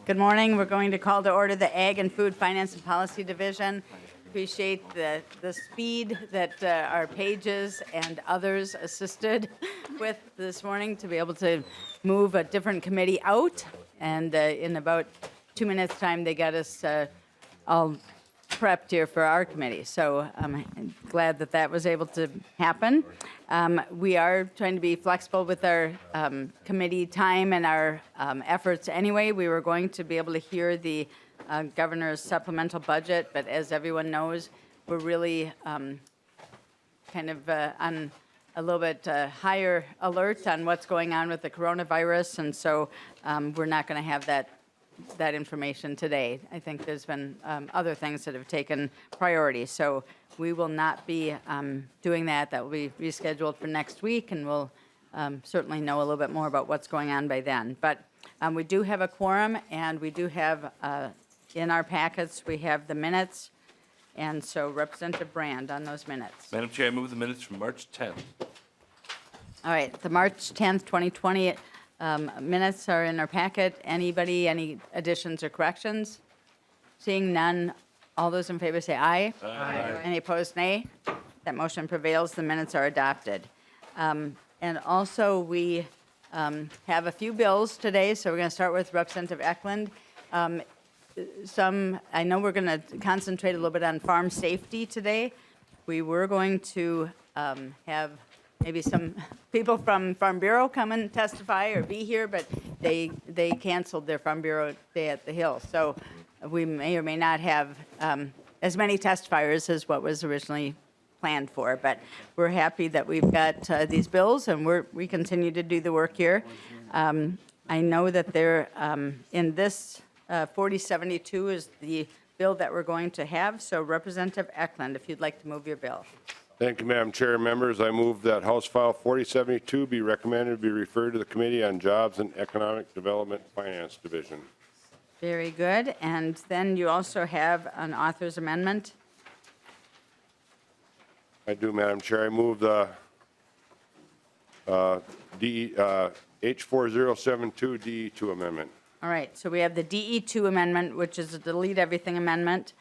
Good morning. We're going to call to order the Ag and Food Finance and Policy Division. Appreciate the speed that our pages and others assisted with this morning to be able to move a different committee out. And in about 2 minutes' time, they got us all prepped here for our committee. So I'm glad that that was able to happen. We are trying to be flexible with our committee time and our efforts anyway. We were going to be able to hear the governor's supplemental budget, but as everyone knows, we're really kind of on a little bit higher alert on what's going on with the coronavirus, and so we're not going to have that information today. I think there's been other things that have taken priority, so we will not be doing that. That will be rescheduled for next week, and we'll certainly know a little bit more about what's going on by then. But we do have a quorum, and we do have in our packets, we have the minutes, and so Representative Brand on those minutes. Madam Chair, I move the minutes from March 10th. All right, the March 10th, 2020 minutes are in our packet. Anybody, any additions or corrections? Seeing none, all those in favor say aye. Aye. Any opposed, nay? That motion prevails. The minutes are adopted. And also, we have a few bills today, so we're going to start with Representative Ecklund. I know we're going to concentrate a little bit on farm safety today. We were going to have maybe some people from Farm Bureau come and testify or be here, but they canceled their Farm Bureau day at the Hill. So we may or may not have as many testifiers as what was originally planned for. But we're happy that we've got these bills, and we continue to do the work here. I know that they're in this 4072 is the bill that we're going to have. So Representative Ecklund, if you'd like to move your bill. Thank you, Madam Chair and members. I move that House File 4072 be recommended to be referred to the Committee on Jobs and Economic Development Finance Division. Very good. And then you also have an author's amendment. I do, Madam Chair. I move the H4072 DE2 amendment. All right. So we have the DE2 amendment, which is a delete everything amendment,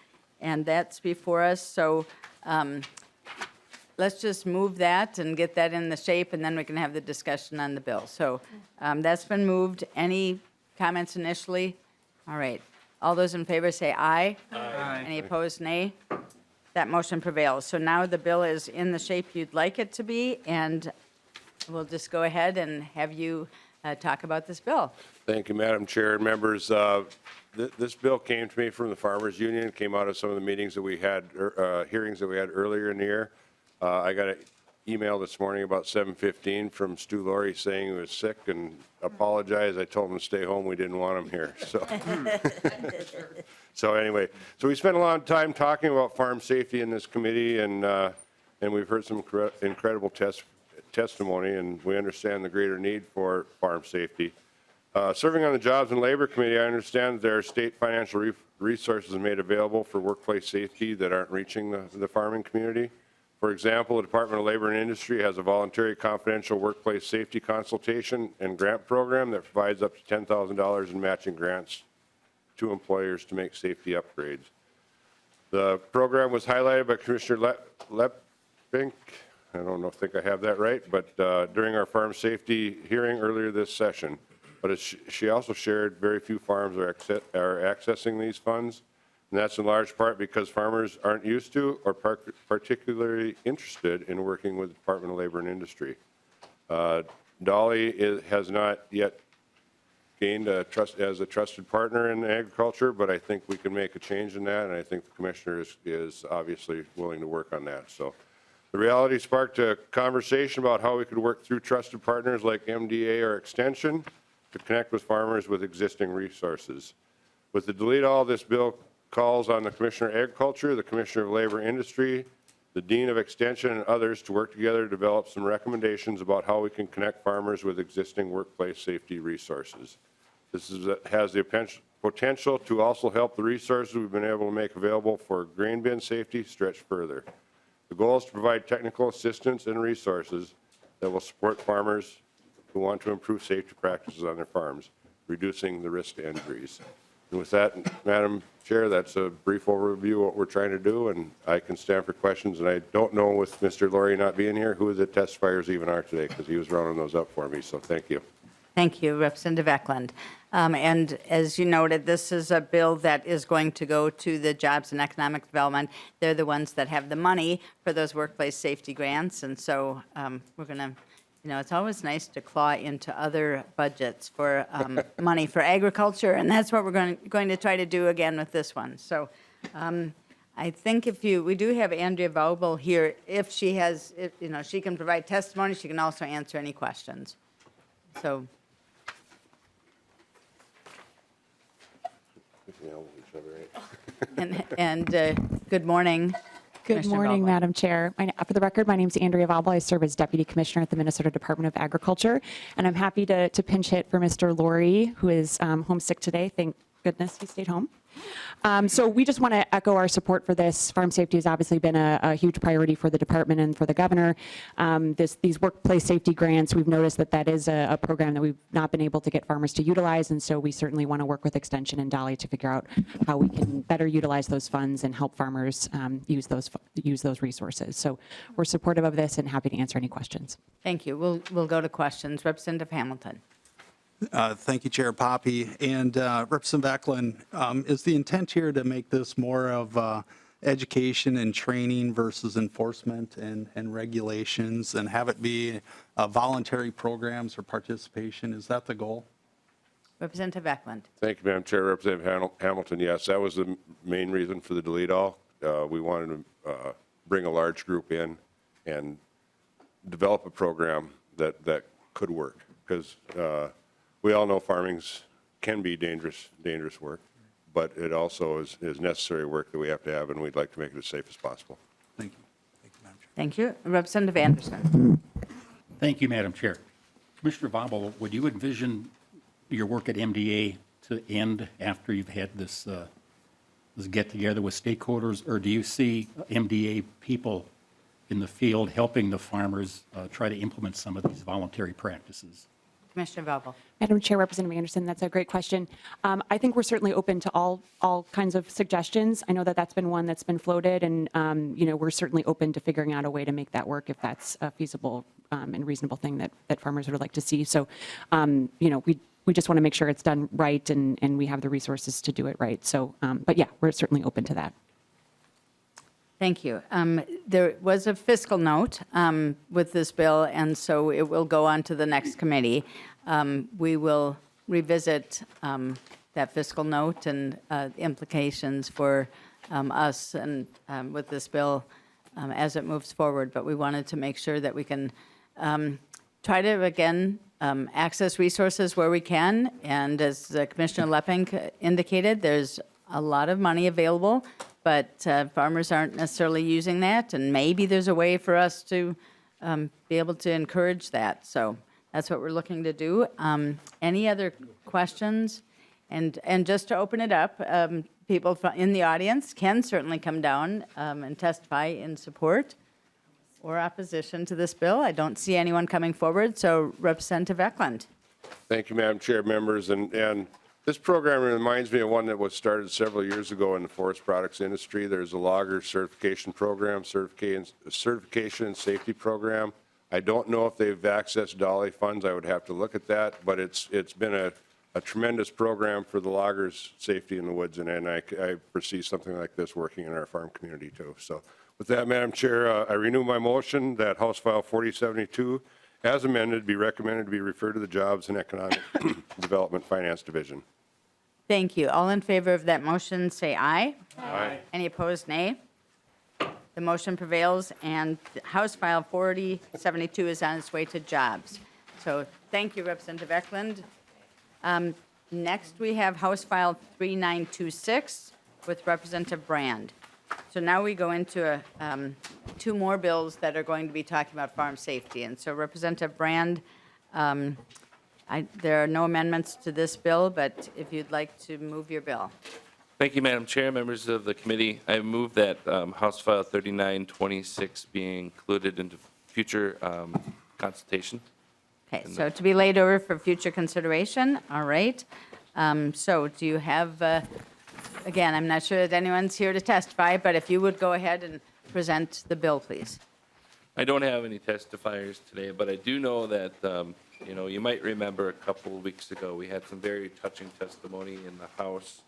and that's before us. So let's just move that and get that in the shape, and then we can have the discussion on the bill. So that's been moved. Any comments initially? All right. All those in favor say aye. Aye. Any opposed, nay? That motion prevails. So now the bill is in the shape you'd like it to be, and we'll just go ahead and have you talk about this bill. Thank you, Madam Chair and members. This bill came to me from the Farmers Union. It came out of some of the meetings that we had, hearings that we had earlier in the year. I got an email this morning about 7:15 from Stu Laurie saying he was sick and apologized. I told him to stay home. We didn't want him here. So anyway, so we spent a lot of time talking about farm safety in this committee, and we've heard some incredible testimony, and we understand the greater need for farm safety. Serving on the Jobs and Labor Committee, I understand that there are state financial resources made available for workplace safety that aren't reaching the farming community. For example, the Department of Labor and Industry has a voluntary confidential workplace safety consultation and grant program that provides up to $10,000 in matching grants to employers to make safety upgrades. The program was highlighted by Commissioner Lepink. I don't think I have that right, but during our farm safety hearing earlier this session. But she also shared very few farms are accessing these funds. And that's in large part because farmers aren't used to or particularly interested in working with the Department of Labor and Industry. Dolly has not yet gained as a trusted partner in agriculture, but I think we can make a change in that, and I think the Commissioner is obviously willing to work on that. So the reality sparked a conversation about how we could work through trusted partners like MDA or Extension to connect with farmers with existing resources. With the delete all, this bill calls on the Commissioner of Agriculture, the Commissioner of Labor and Industry, the Dean of Extension, and others to work together to develop some recommendations about how we can connect farmers with existing workplace safety resources. This has the potential to also help the resources we've been able to make available for grain bin safety stretch further. The goal is to provide technical assistance and resources that will support farmers who want to improve safety practices on their farms, reducing the risk to injuries. And with that, Madam Chair, that's a brief overview of what we're trying to do, and I can stand for questions. And I don't know, with Mr. Laurie not being here, who the testifiers even are today, because he was rounding those up for me, so thank you. Thank you, Representative Ecklund. And as you noted, this is a bill that is going to go to the Jobs and Economic Development. They're the ones that have the money for those workplace safety grants. And so we're going to, it's always nice to claw into other budgets for money for agriculture. And that's what we're going to try to do again with this one. So I think we do have Andrea Vaubel here. If she has, she can provide testimony. She can also answer any questions. So. And good morning. Good morning, Madam Chair. For the record, my name is Andrea Vaubel. I serve as Deputy Commissioner at the Minnesota Department of Agriculture, and I'm happy to pinch hit for Mr. Laurie, who is homesick today. Thank goodness he stayed home. So we just want to echo our support for this. Farm safety has obviously been a huge priority for the department and for the governor. These workplace safety grants, we've noticed that is a program that we've not been able to get farmers to utilize, and so we certainly want to work with Extension and Dolly to figure out how we can better utilize those funds and help farmers use those resources. So we're supportive of this and happy to answer any questions. Thank you. We'll go to questions. Representative Hamilton. Thank you, Chair Poppy. And Representative Ecklund, is the intent here to make this more of education and training versus enforcement and regulations, and have it be voluntary programs or participation? Is that the goal? Representative Ecklund. Thank you, Madam Chair. Representative Hamilton, yes, that was the main reason for the delete all. We wanted to bring a large group in and develop a program that could work, because we all know farmings can be dangerous work, but it also is necessary work that we have to have, and we'd like to make it as safe as possible. Thank you. Thank you, Madam Chair. Thank you. Representative Anderson. Thank you, Madam Chair. Commissioner Vaubel, would you envision your work at MDA to end after you've had this get-together with stakeholders, or do you see MDA people in the field helping the farmers try to implement some of these voluntary practices? Commissioner Vaubel. Madam Chair, Representative Anderson, that's a great question. I think we're certainly open to all kinds of suggestions. I know that's been one that's been floated, and we're certainly open to figuring out a way to make that work if that's a feasible and reasonable thing that farmers would like to see. So, we just want to make sure it's done right and we have the resources to do it right. So, but yeah, we're certainly open to that. Thank you. There was a fiscal note with this bill, and so it will go on to the next committee. We will revisit that fiscal note and implications for us and with this bill as it moves forward. But we wanted to make sure that we can try to, again, access resources where we can. And as Commissioner Leppink indicated, there's a lot of money available, but farmers aren't necessarily using that, and maybe there's a way for us to be able to encourage that. So that's what we're looking to do. Any other questions? And just to open it up, people in the audience can certainly come down and testify in support or opposition to this bill. I don't see anyone coming forward, so Representative Ecklund. Thank you, Madam Chair, members. And this program reminds me of one that was started several years ago in the forest products industry. There's a logger certification program, certification and safety program. I don't know if they've accessed Dolly funds. I would have to look at that, but it's been a tremendous program for the loggers' safety in the woods, and I foresee something like this working in our farm community too. So with that, Madam Chair, I renew my motion that House File 4072, as amended, be recommended to be referred to the Jobs and Economic Development Finance Division. Thank you. All in favor of that motion, say aye. Aye. Any opposed, nay. The motion prevails, and House File 4072 is on its way to Jobs. So thank you, Representative Ecklund. Next, we have House File 3926 with Representative Brand. So now we go into two more bills that are going to be talking about farm safety. And so Representative Brand, there are no amendments to this bill, but if you'd like to move your bill. Thank you, Madam Chair, members of the committee. I move that House File 3926 be included into future consultation. Okay, so to be laid over for future consideration, all right. So do you have, again, I'm not sure that anyone's here to testify, but if you would go ahead and present the bill, please. I don't have any testifiers today, but I do know that, you might remember a couple of weeks ago, we had some very touching testimony in the House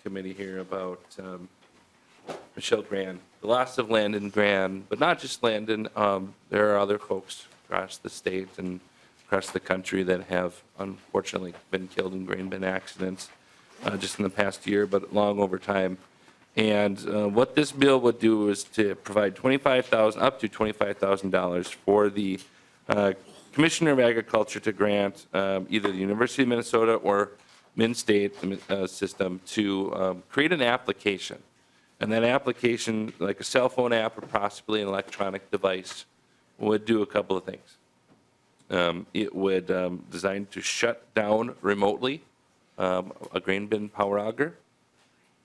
committee here about Michelle Grand, the loss of Landon Grand, but not just Landon. There are other folks across the state and across the country that have unfortunately been killed in grain bin accidents just in the past year, but long over time. And what this bill would do is to provide up to $25,000 for the Commissioner of Agriculture to grant either the University of Minnesota or Min-State system to create an application. And that application, like a cell phone app or possibly an electronic device, would do a couple of things. It would design to shut down remotely a grain bin power auger,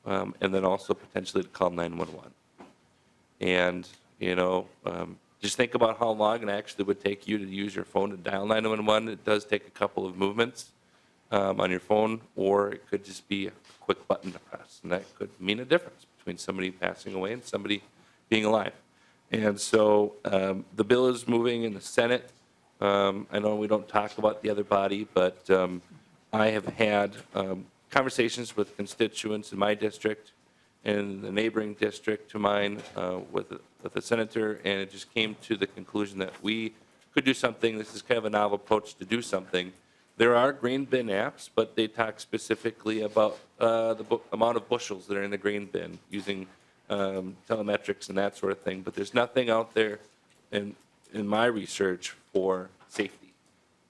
and then also potentially to call 911. And, just think about how long it actually would take you to use your phone to dial 911. It does take a couple of movements on your phone, or it could just be a quick button to press, and that could mean a difference between somebody passing away and somebody being alive. And so the bill is moving in the Senate. I know we don't talk about the other body, but I have had conversations with constituents in my district and the neighboring district to mine with the senator, and it just came to the conclusion that we could do something. This is kind of a novel approach to do something. There are grain bin apps, but they talk specifically about the amount of bushels that are in the grain bin using telemetrics and that sort of thing. But there's nothing out there in my research for safety.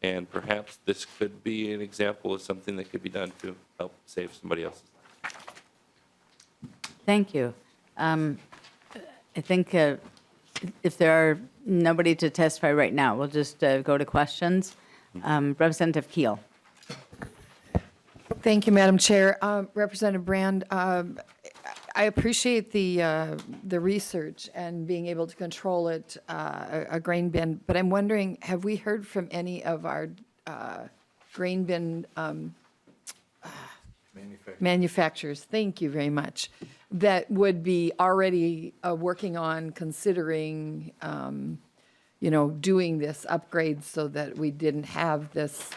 And perhaps this could be an example of something that could be done to help save somebody else's life. Thank you. I think if there are nobody to testify right now, we'll just go to questions. Representative Keel. Thank you, Madam Chair. Representative Brand, I appreciate the research and being able to control it, a grain bin, but I'm wondering, have we heard from any of our grain bin manufacturers, thank you very much, that would be already working on considering, doing this upgrade so that we didn't have this.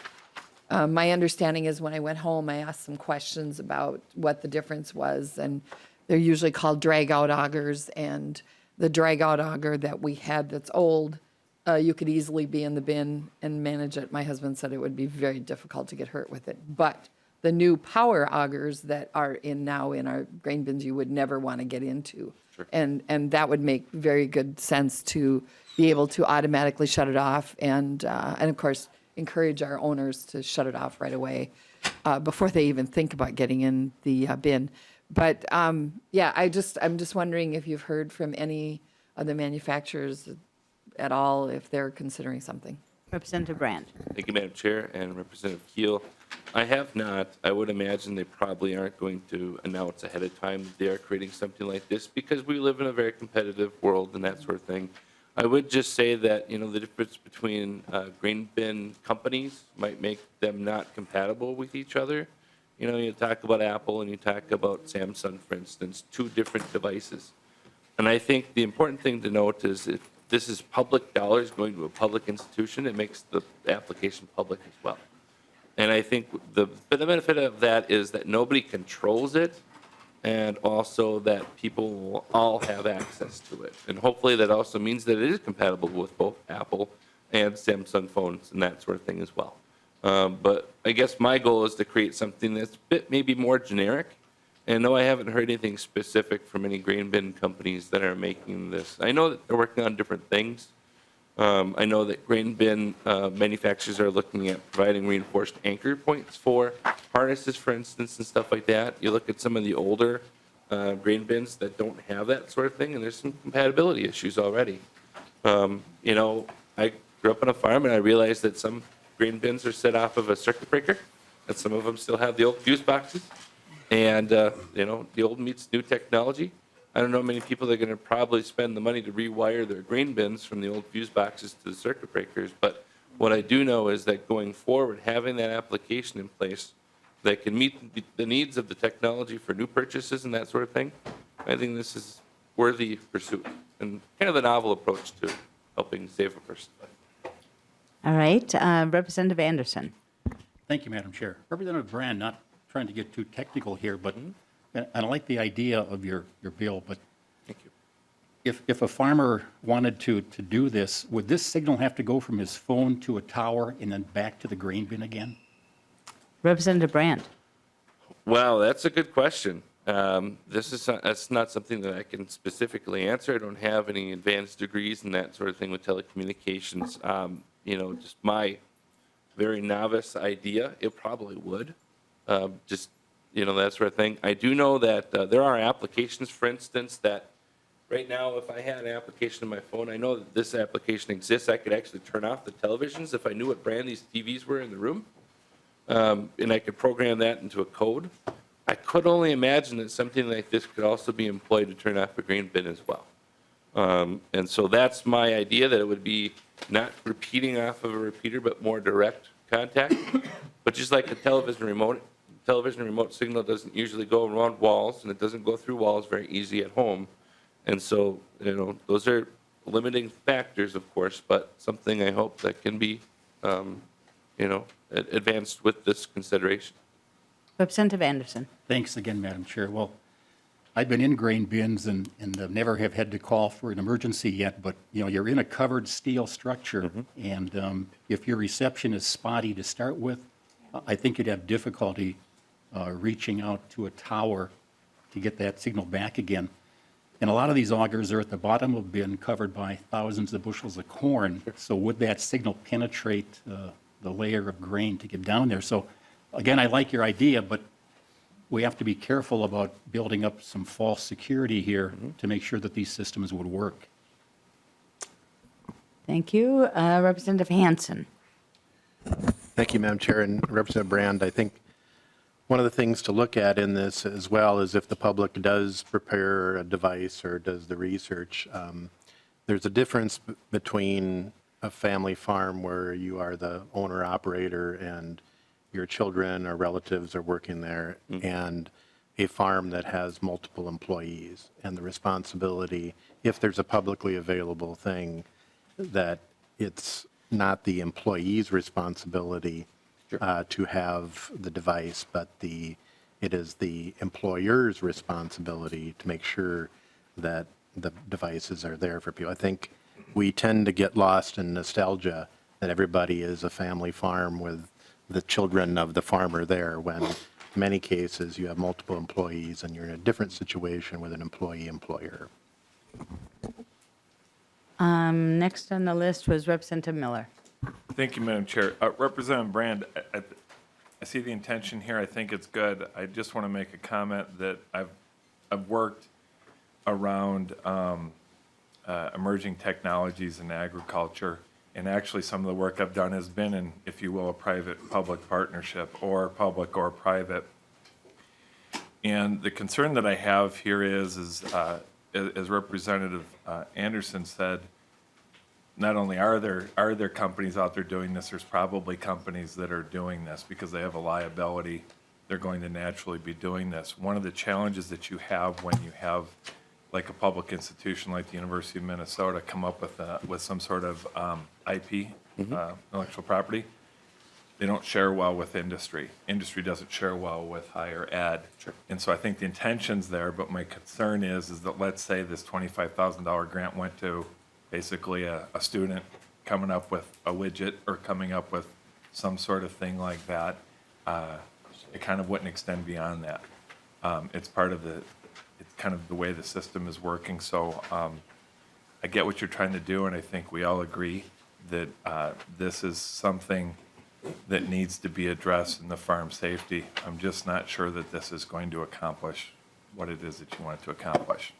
My understanding is when I went home, I asked some questions about what the difference was, and they're usually called drag-out augers, and the drag-out auger that we had that's old, you could easily be in the bin and manage it. My husband said it would be very difficult to get hurt with it. But the new power augers that are now in our grain bins, you would never want to get into. Sure. And that would make very good sense to be able to automatically shut it off and of course, encourage our owners to shut it off right away before they even think about getting in the bin. But I'm just wondering if you've heard from any of the manufacturers at all, if they're considering something. Representative Brand. Thank you, Madam Chair, and Representative Keel. I have not. I would imagine they probably aren't going to announce ahead of time that they are creating something like this because we live in a very competitive world and that sort of thing. I would just say that, the difference between grain bin companies might make them not compatible with each other. You talk about Apple and you talk about Samsung, for instance, two different devices. And I think the important thing to note is if this is public dollars going to a public institution, it makes the application public as well. And I think the benefit of that is that nobody controls it, and also that people will all have access to it. And hopefully that also means that it is compatible with both Apple and Samsung phones and that sort of thing as well. But I guess my goal is to create something that's a bit maybe more generic. And no, I haven't heard anything specific from any grain bin companies that are making this. I know that they're working on different things. I know that grain bin manufacturers are looking at providing reinforced anchor points for harnesses, for instance, and stuff like that. You look at some of the older grain bins that don't have that sort of thing, and there's some compatibility issues already. I grew up on a farm, and I realized that some grain bins are set off of a circuit breaker, and some of them still have the old fuse boxes. And, the old meets new technology. I don't know many people that are going to probably spend the money to rewire their grain bins from the old fuse boxes to the circuit breakers. But what I do know is that going forward, having that application in place that can meet the needs of the technology for new purchases and that sort of thing, I think this is worthy pursuit and kind of a novel approach to helping save a person's life. All right, Representative Anderson. Thank you, Madam Chair. Representative Brand, not trying to get too technical here, but and I like the idea of your bill, but Thank you. if a farmer wanted to do this, would this signal have to go from his phone to a tower and then back to the grain bin again? Representative Brand. Well, that's a good question. That's not something that I can specifically answer. I don't have any advanced degrees and that sort of thing with telecommunications. Just my very novice idea, it probably would. That sort of thing. I do know that there are applications, for instance, that right now, if I had an application on my phone, I know that this application exists. I could actually turn off the televisions if I knew what brand these TVs were in the room. And I could program that into a code. I could only imagine that something like this could also be employed to turn off a grain bin as well. And so that's my idea, that it would be not repeating off of a repeater, but more direct contact. But just like a television remote signal doesn't usually go around walls, and it doesn't go through walls very easy at home. And so, those are limiting factors, of course, but something I hope that can be, advanced with this consideration. Representative Anderson. Thanks again, Madam Chair. Well, I've been in grain bins and never have had to call for an emergency yet, but, you're in a covered steel structure, and if your reception is spotty to start with, I think you'd have difficulty reaching out to a tower to get that signal back again. And a lot of these augers are at the bottom of a bin covered by thousands of bushels of corn, so would that signal penetrate the layer of grain to get down there? So, again, I like your idea, but we have to be careful about building up some false security here to make sure that these systems would work. Thank you. Representative Hansen. Thank you, Madam Chair, and Representative Brand. I think one of the things to look at in this as well is if the public does prepare a device or does the research, there's a difference between a family farm where you are the owner-operator and your children or relatives are working there, and a farm that has multiple employees, and the responsibility, if there's a publicly available thing, that it's not the employee's responsibility to have the device, but it is the employer's responsibility to make sure that the devices are there for people. I think we tend to get lost in nostalgia that everybody is a family farm with the children of the farmer there, when in many cases you have multiple employees and you're in a different situation with an employee-employer. Next on the list was Representative Miller. Thank you, Madam Chair. Representative Brand, I see the intention here. I think it's good. I just want to make a comment that I've worked around emerging technologies in agriculture, and actually some of the work I've done has been in, if you will, a private-public partnership, or public or private. And the concern that I have here is as Representative Anderson said, not only are there companies out there doing this, there's probably companies that are doing this because they have a liability. They're going to naturally be doing this. One of the challenges that you have when you have like a public institution like the University of Minnesota come up with some sort of IP, intellectual property, they don't share well with industry. Industry doesn't share well with higher ed. Sure. And so I think the intention's there, but my concern is that let's say this $25,000 grant went to basically a student coming up with a widget or coming up with some sort of thing like that. It kind of wouldn't extend beyond that. It's kind of the way the system is working. So I get what you're trying to do, and I think we all agree that this is something that needs to be addressed in the farm safety. I'm just not sure that this is going to accomplish what it is that you want it to accomplish.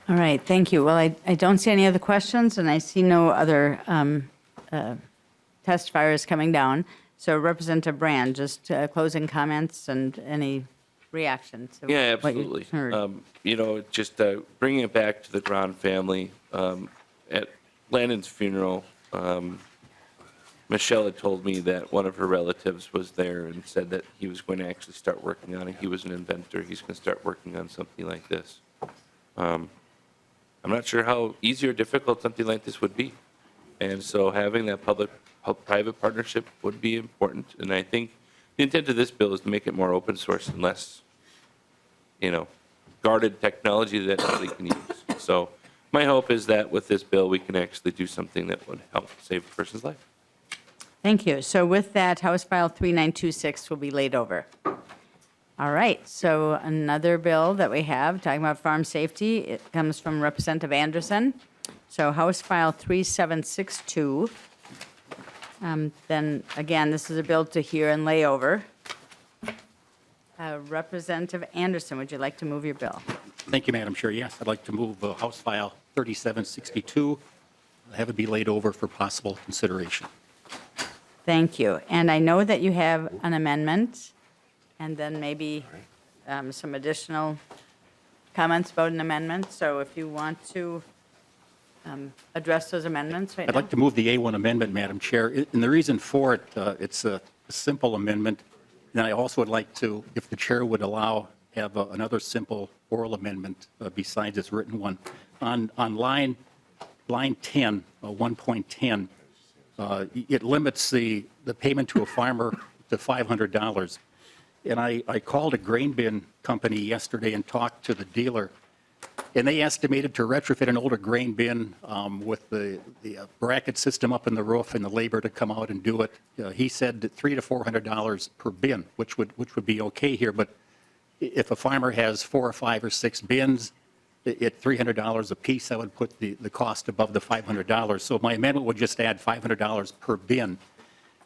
All right, thank you. Well, I don't see any other questions, and I see no other testifiers coming down. So Representative Brand, just closing comments and any reactions to Yeah, what you absolutely. heard. Just bringing it back to the Grahn family, at Landon's funeral, Michelle had told me that one of her relatives was there and said that he was going to actually start working on it. He was an inventor. He's going to start working on something like this. I'm not sure how easy or difficult something like this would be. And so having that public-private partnership would be important. And I think the intent of this bill is to make it more open source and less, guarded technology that nobody can use. So my hope is that with this bill, we can actually do something that would help save a person's life. Thank you. So with that, House File 3926 will be laid over. All right, so another bill that we have, talking about farm safety, it comes from Representative Anderson. So House File 3762. Then, again, this is a bill to hear and lay over. Representative Anderson, would you like to move your bill? Thank you, Madam Chair. Yes, I'd like to move House File 3762, have it be laid over for possible consideration. Thank you. And I know that you have an amendment, and then maybe some additional comments about an amendment. So if you want to address those amendments right I'd now. like to move the A1 amendment, Madam Chair. And the reason for it, it's a simple amendment. And I also would like to, if the chair would allow, have another simple oral amendment besides this written one. On line 10, 1.10, it limits the payment to a farmer to $500. And I called a grain bin company yesterday and talked to the dealer, and they estimated to retrofit an older grain bin with the bracket system up in the roof and the labor to come out and do it. He said that $300 to $400 per bin, which would be okay here. But if a farmer has 4 or 5 or 6 bins, at $300 a piece, that would put the cost above the $500. So my amendment would just add $500 per bin.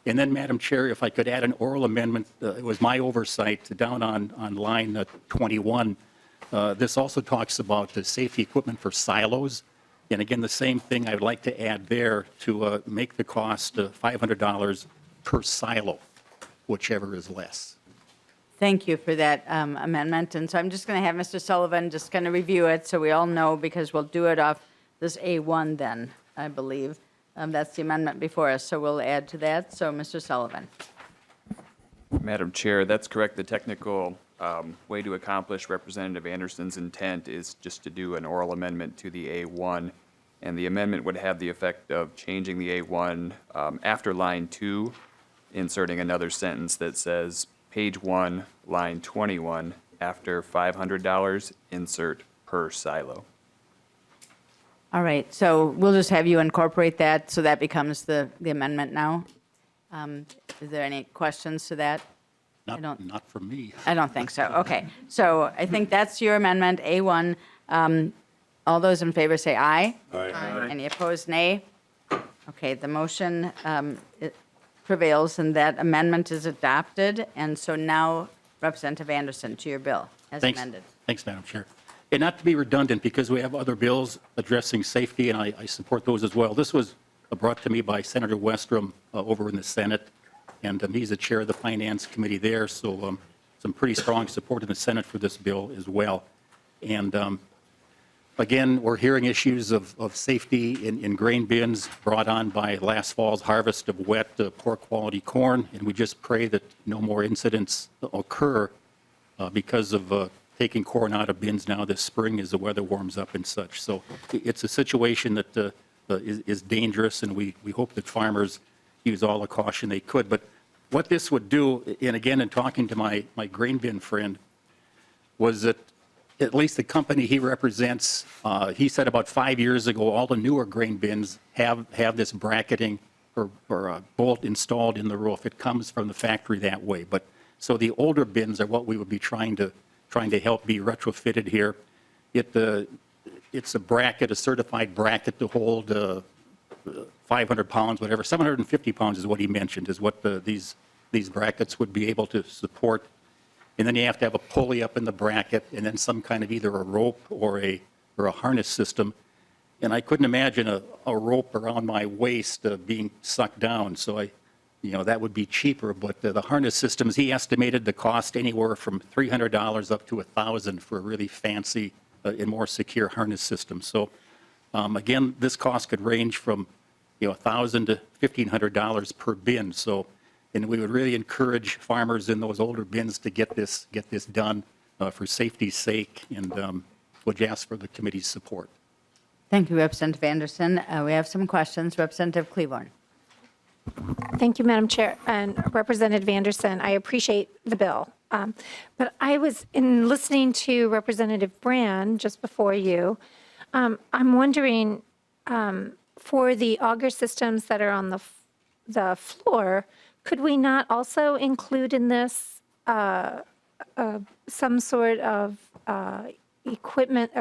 And then, Madam Chair, if I could add an oral amendment, it was my oversight, down on line 21. This also talks about the safety equipment for silos. And again, the same thing I would like to add there to make the cost $500 per silo, whichever is less. Thank you for that amendment. And so I'm just going to have Mr. Sullivan just going to review it so we all know, because we'll do it off this A1 then, I believe. That's the amendment before us, so we'll add to that. So, Mr. Sullivan. Madam Chair, that's correct. The technical way to accomplish Representative Anderson's intent is just to do an oral amendment to the A1, and the amendment would have the effect of changing the A1 after line 2, inserting another sentence that says, page 1, line 21, after $500, insert per silo. All right, so we'll just have you incorporate that, so that becomes the amendment now. Is there any questions to that? Not for me. I don't think so. Okay, so I think that's your amendment, A1. All those in favor say aye. Aye. Any opposed, nay? Okay, the motion it prevails, and that amendment is adopted. And so now, Representative Anderson, to your bill, as amended. Thanks, Madam Chair. And not to be redundant, because we have other bills addressing safety, and I support those as well. This was brought to me by Senator Westrom over in the Senate, and he's the chair of the Finance Committee there, so some pretty strong support in the Senate for this bill as well. And again, we're hearing issues of safety in grain bins brought on by last fall's harvest of wet, poor quality corn, and we just pray that no more incidents occur because of taking corn out of bins now this spring as the weather warms up and such. So it's a situation that is dangerous, and we hope that farmers use all the caution they could. But what this would do, and again, in talking to my grain bin friend, was that at least the company he represents, he said about 5 years ago, all the newer grain bins have this bracketing or a bolt installed in the roof. It comes from the factory that way. But so the older bins are what we would be trying to help be retrofitted here. It's a bracket, a certified bracket to hold 500 pounds, whatever. 750 pounds is what he mentioned, is what these brackets would be able to support. And then you have to have a pulley up in the bracket, and then some kind of either a rope or a harness system. And I couldn't imagine a rope around my waist being sucked down. So that would be cheaper. But the harness systems, he estimated the cost anywhere from $300 up to $1,000 for a really fancy and more secure harness system. So again, this cost could range from $1,000 to $1,500 per bin. So, and we would really encourage farmers in those older bins to get this done for safety's sake, and would ask for the committee's support. Thank you, Representative Anderson. We have some questions. Representative Cleaborn. Thank you, Madam Chair. And Representative Anderson, I appreciate the bill. But I was in listening to Representative Brand just before you. I'm wondering, for the auger systems that are on the floor, could we not also include in this some sort of equipment,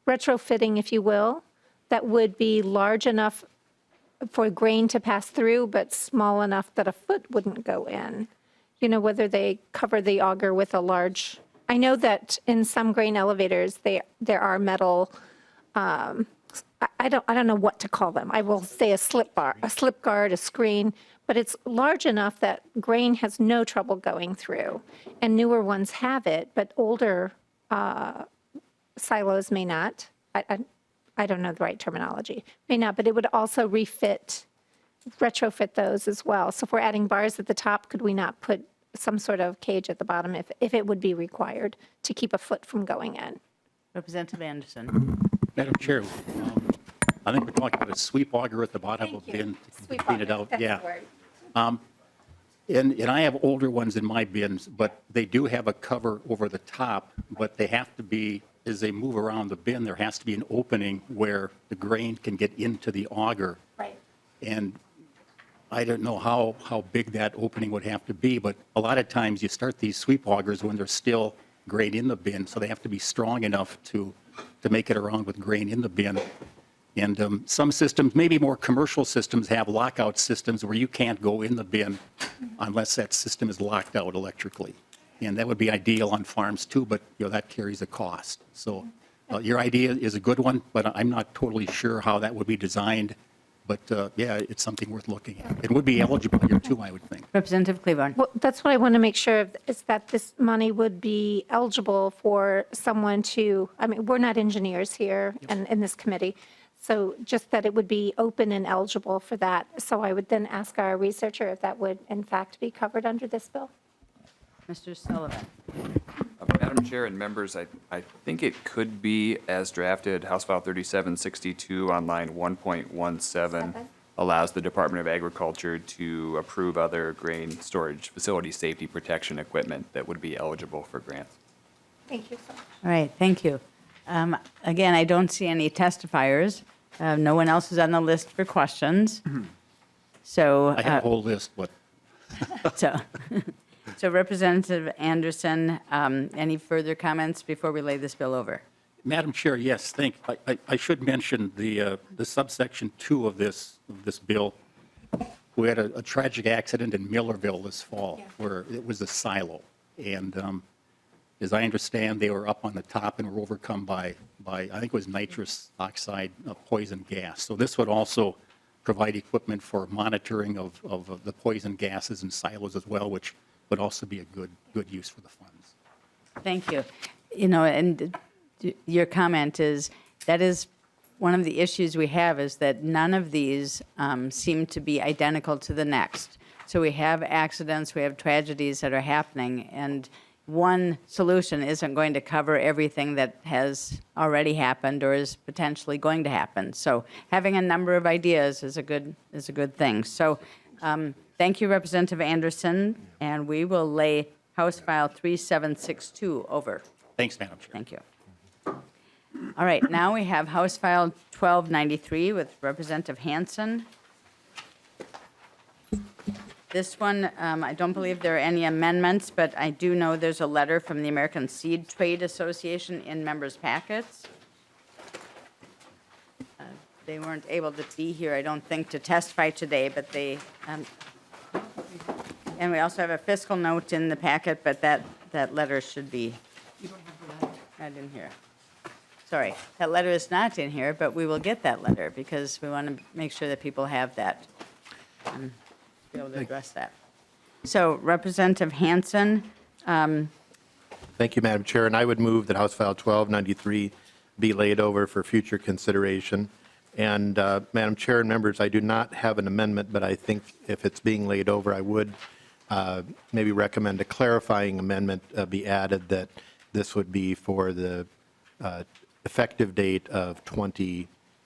retrofitting, if you will, that would be large enough for grain to pass through, but small enough that a foot wouldn't go in? You know, whether they cover the auger with a large, I know that in some grain elevators, there are metal, I don't know what to call them. I will say a slip guard, a screen, but it's large enough that grain has no trouble going through. And newer ones have it, but older silos may not. I don't know the right terminology. May not, but it would also retrofit those as well. So if we're adding bars at the top, could we not put some sort of cage at the bottom if it would be required to keep a foot from going in? Representative Anderson. Madam Chair, I think we're talking about a sweep auger at the bottom of the bin to clean it out. Yeah. And I have older ones in my bins, but they do have a cover over the top, but they have to be, as they move around the bin, there has to be an opening where the grain can get into the auger. Right. And I don't know how big that opening would have to be, but a lot of times you start these sweep augers when there's still grain in the bin, so they have to be strong enough to make it around with grain in the bin. And some systems, maybe more commercial systems, have lockout systems where you can't go in the bin unless that system is locked out electrically. And that would be ideal on farms too, but that carries a cost. So your idea is a good one, but I'm not totally sure how that would be designed. But yeah, it's something worth looking at. It would be eligible here too, I would think. Representative Cleaborn. Well, that's what I want to make sure of, is that this money would be eligible for someone to, I mean, we're not engineers here and in this committee, so just that it would be open and eligible for that. So I would then ask our researcher if that would in fact be covered under this bill. Mr. Sullivan. Madam Chair and members, I think it could be as drafted. House File 3762 on line 1.17 allows the Department of Agriculture to approve other grain storage facility safety protection equipment that would be eligible for grants. Thank you so much. All right, thank you. Again, I don't see any testifiers. No one else is on the list for questions. So. I have a whole list, but So Representative Anderson, any further comments before we lay this bill over? Madam Chair, yes, I should mention the subsection 2 of this bill. We had a tragic accident in Millerville this fall where it was a silo. And as I understand, they were up on the top and were overcome by I think it was nitrous oxide poison gas. So this would also provide equipment for monitoring of the poison gases in silos as well, which would also be a good use for the funds. Thank you. You know, and your comment is, that is one of the issues we have, is that none of these seem to be identical to the next. So we have accidents, we have tragedies that are happening, and one solution isn't going to cover everything that has already happened or is potentially going to happen. So having a number of ideas is a good thing. So thank you, Representative Anderson, and we will lay House File 3762 over. Thanks, Madam Chair. Thank you. All right, now we have House File 1293 with Representative Hansen. This one, I don't believe there are any amendments, but I do know there's a letter from the American Seed Trade Association in members' packets. They weren't able to be here, I don't think, to testify today, but they, and we also have a fiscal note in the packet, but that letter should be. You don't have the letter? Not in here. Sorry, that letter is not in here, but we will get that letter because we want to make sure that people have that, be able to address that. So Representative Hansen. Thank you, Madam Chair. And I would move that House File 1293 be laid over for future consideration And Madam Chair and members, I do not have an amendment, but I think if it's being laid over, I would maybe recommend a clarifying amendment be added that this would be for the effective date of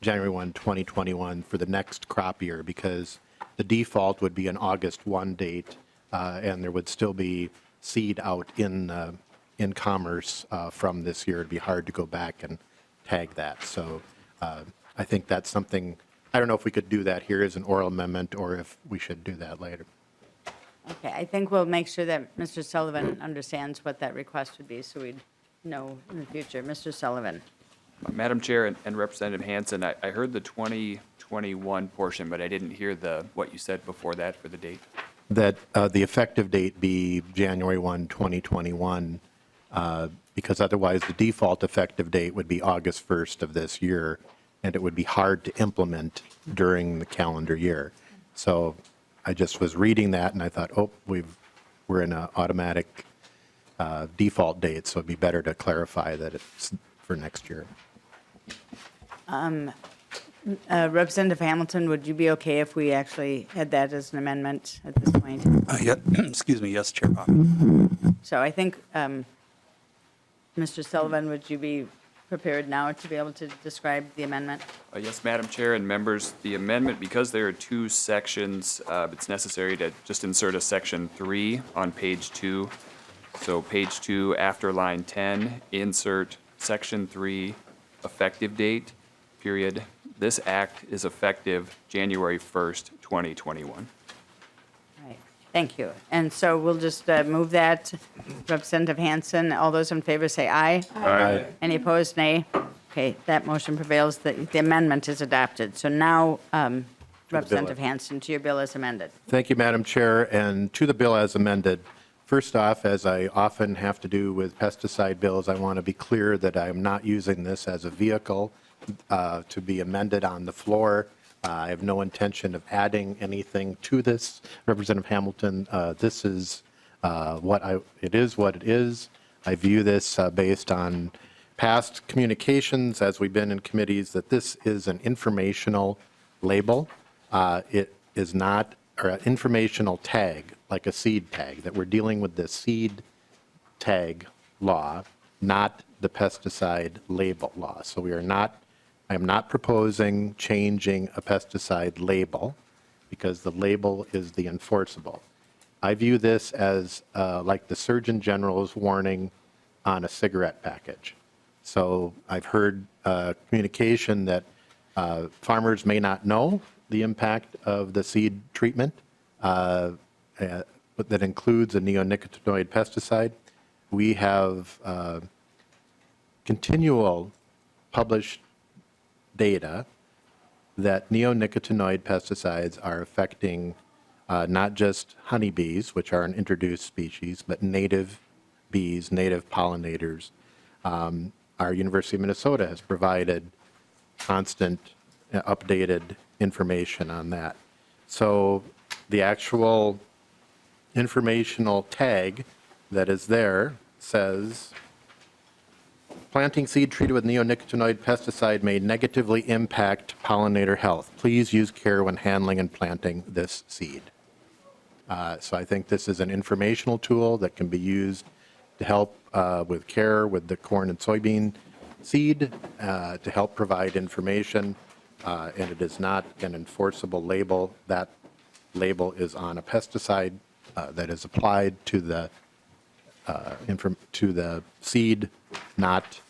January 1, 2021 for the next crop year, because the default would be an August 1 date, and there would still be seed out in commerce from this year. It'd be hard to go back and tag that. So I think that's something, I don't know if we could do that here as an oral amendment or if we should do that later. Okay, I think we'll make sure that Mr. Sullivan understands what that request would be, so we'd know in the future. Mr. Sullivan. Madam Chair and Representative Hansen, I heard the 2021 portion, but I didn't hear what you said before that for the date. That the effective date be January 1, 2021, because otherwise the default effective date would be August 1st of this year, and it would be hard to implement during the calendar year. So I just was reading that and I thought, oh, we're in an automatic default date, so it'd be better to clarify that it's for next year. Representative Hamilton, would you be okay if we actually had that as an amendment at this point? Yeah, excuse me, yes, Chair Poppy. So I think, Mr. Sullivan, would you be prepared now to be able to describe the amendment? Yes, Madam Chair and members, the amendment, because there are two sections, it's necessary to just insert a section 3 on page 2. So page 2, after line 10, insert section 3, effective date, period. This act is effective January 1st, 2021. Right, thank you. And so we'll just move that. Representative Hansen, all those in favor say aye. Aye. Any opposed, nay? Okay, that motion prevails. The amendment is adopted. So now, Representative Hansen, to your bill as amended. Thank you, Madam Chair, and to the bill as amended. First off, as I often have to do with pesticide bills, I want to be clear that I am not using this as a vehicle to be amended on the floor. I have no intention of adding anything to this. Representative Hamilton, this is it is what it is. I view this based on past communications as we've been in committees that this is an informational label. It is not or an informational tag, like a seed tag, that we're dealing with the seed tag law, not the pesticide label law. So I am not proposing changing a pesticide label because the label is the enforceable. I view this as like the Surgeon General's warning on a cigarette package. So I've heard communication that farmers may not know the impact of the seed treatment that includes a neonicotinoid pesticide. We have continual published data that neonicotinoid pesticides are affecting not just honeybees, which are an introduced species, but native bees, native pollinators. Our University of Minnesota has provided constant updated information on that. So the actual informational tag that is there says, planting seed treated with neonicotinoid pesticide may negatively impact pollinator health. Please use care when handling and planting this seed. So I think this is an informational tool that can be used to help with care with the corn and soybean seed, to help provide information, and it is not an enforceable label. That label is on a pesticide that is applied to the seed, not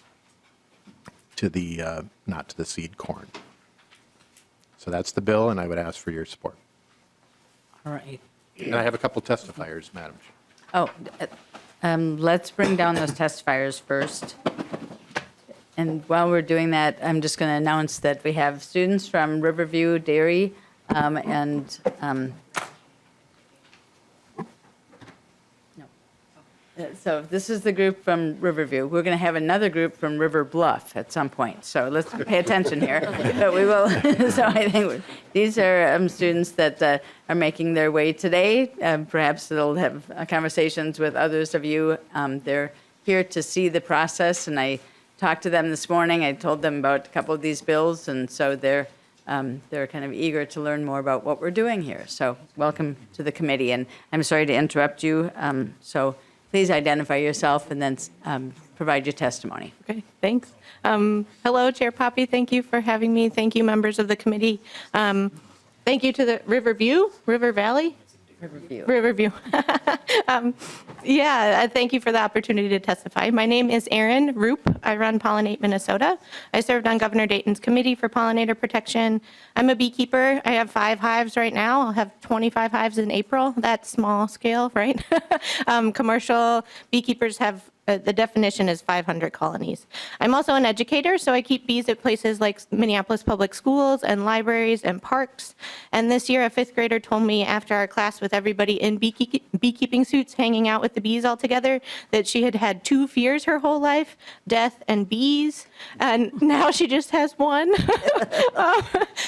to the seed corn. So that's the bill, and I would ask for your support. All right. And I have a couple testifiers, Madam Chair. Oh, let's bring down those testifiers first. And while we're doing that, I'm just going to announce that we have students from Riverview Dairy so this is the group from Riverview. We're going to have another group from River Bluff at some point. So let's pay attention here. But we will. So I think these are students that are making their way today. Perhaps they'll have conversations with others of you. They're here to see the process, and I talked to them this morning. I told them about a couple of these bills, and so they're they're kind of eager to learn more about what we're doing here. So welcome to the committee, and I'm sorry to interrupt you. So please identify yourself and then provide your testimony. Okay, thanks. Hello, Chair Poppy. Thank you for having me. Thank you, members of the committee. Thank you to the River Valley. Riverview. Thank you for the opportunity to testify. My name is Erin Roop. I run Pollinate Minnesota. I served on Governor Dayton's Committee for Pollinator Protection. I'm a beekeeper. I have 5 hives right now. I'll have 25 hives in April. That's small scale, right? Commercial beekeepers have the definition is 500 colonies. I'm also an educator, so I keep bees at places like Minneapolis Public Schools and libraries and parks. And this year, a 5th grader told me after our class with everybody in beekeeping suits hanging out with the bees all together that she had had 2 fears her whole life, death and bees. And now she just has 1.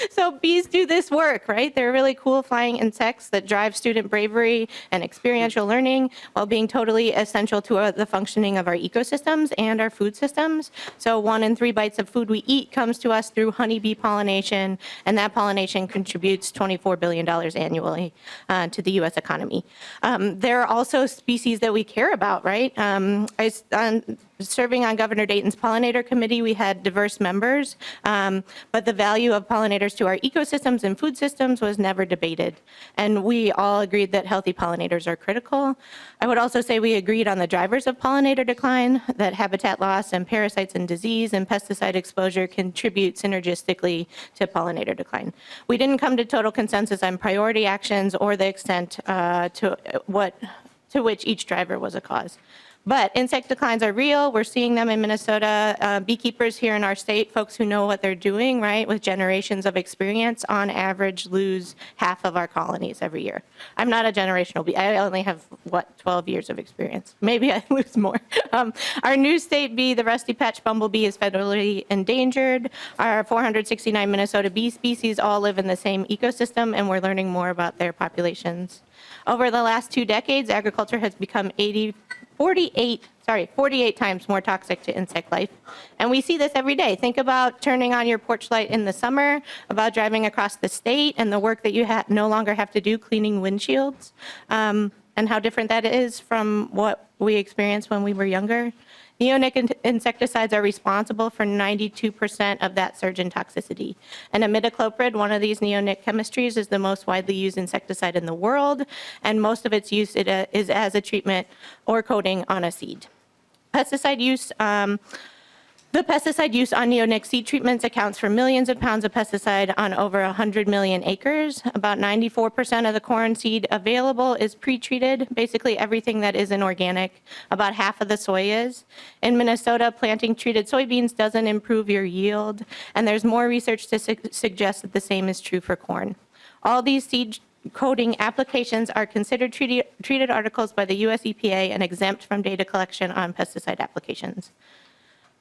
So bees do this work, right? They're really cool flying insects that drive student bravery and experiential learning while being totally essential to the functioning of our ecosystems and our food systems. So 1 in 3 bites of food we eat comes to us through honeybee pollination, and that pollination contributes $24 billion annually to the U.S. economy. There are also species that we care about, right? Serving on Governor Dayton's Pollinator Committee, we had diverse members, but the value of pollinators to our ecosystems and food systems was never debated. And we all agreed that healthy pollinators are critical. I would also say we agreed on the drivers of pollinator decline, that habitat loss and parasites and disease and pesticide exposure contribute synergistically to pollinator decline. We didn't come to total consensus on priority actions or the extent to which each driver was a cause. But insect declines are real. We're seeing them in Minnesota. Beekeepers here in our state, folks who know what they're doing, right, with generations of experience, on average lose half of our colonies every year. I'm not a generational bee. I only have, 12 years of experience. Maybe I lose more. Our new state bee, the rusty patch bumblebee, is federally endangered. Our 469 Minnesota bee species all live in the same ecosystem, and we're learning more about their populations. Over the last 2 decades, agriculture has become 48 times more toxic to insect life. And we see this every day. Think about turning on your porch light in the summer, about driving across the state and the work that you no longer have to do cleaning windshields, and how different that is from what we experienced when we were younger. Neonic insecticides are responsible for 92% of that surge in toxicity. And imidacloprid, one of these neonic chemistries, is the most widely used insecticide in the world, and most of its use is as a treatment or coating on a seed. Pesticide use, the pesticide use on neonic seed treatments accounts for millions of pounds of pesticide on over 100 million acres. About 94% of the corn seed available is pre-treated, basically everything that isn't organic. About half of the soy is. In Minnesota, planting treated soybeans doesn't improve your yield, and there's more research to suggest that the same is true for corn. All these seed coating applications are considered treated articles by the US EPA and exempt from data collection on pesticide applications.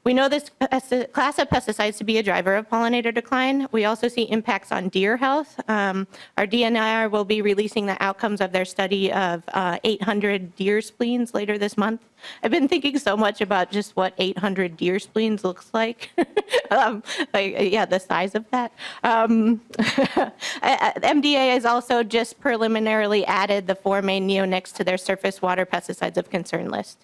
We know this class of pesticides to be a driver of pollinator decline. We also see impacts on deer health. Our DNR will be releasing the outcomes of their study of 800 deer spleens later this month. I've been thinking so much about just what 800 deer spleens looks like. The size of that. MDA has also just preliminarily added the 4 main neonics to their surface water pesticides of concern list.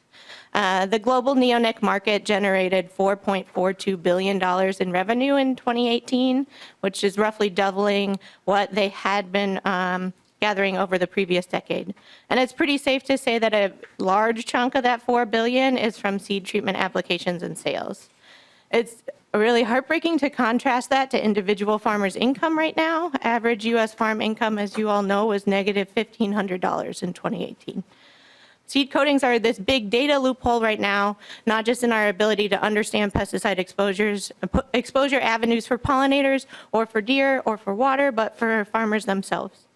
The global neonic market generated $4.42 billion in revenue in 2018, which is roughly doubling what they had been gathering over the previous decade. And it's pretty safe to say that a large chunk of that $4 billion is from seed treatment applications and sales. It's really heartbreaking to contrast that to individual farmers' income right now. Average U.S. farm income, as you all know, was negative $1,500 in 2018. Seed coatings are this big data loophole right now, not just in our ability to understand pesticide exposure avenues for pollinators or for deer or for water, but for farmers themselves.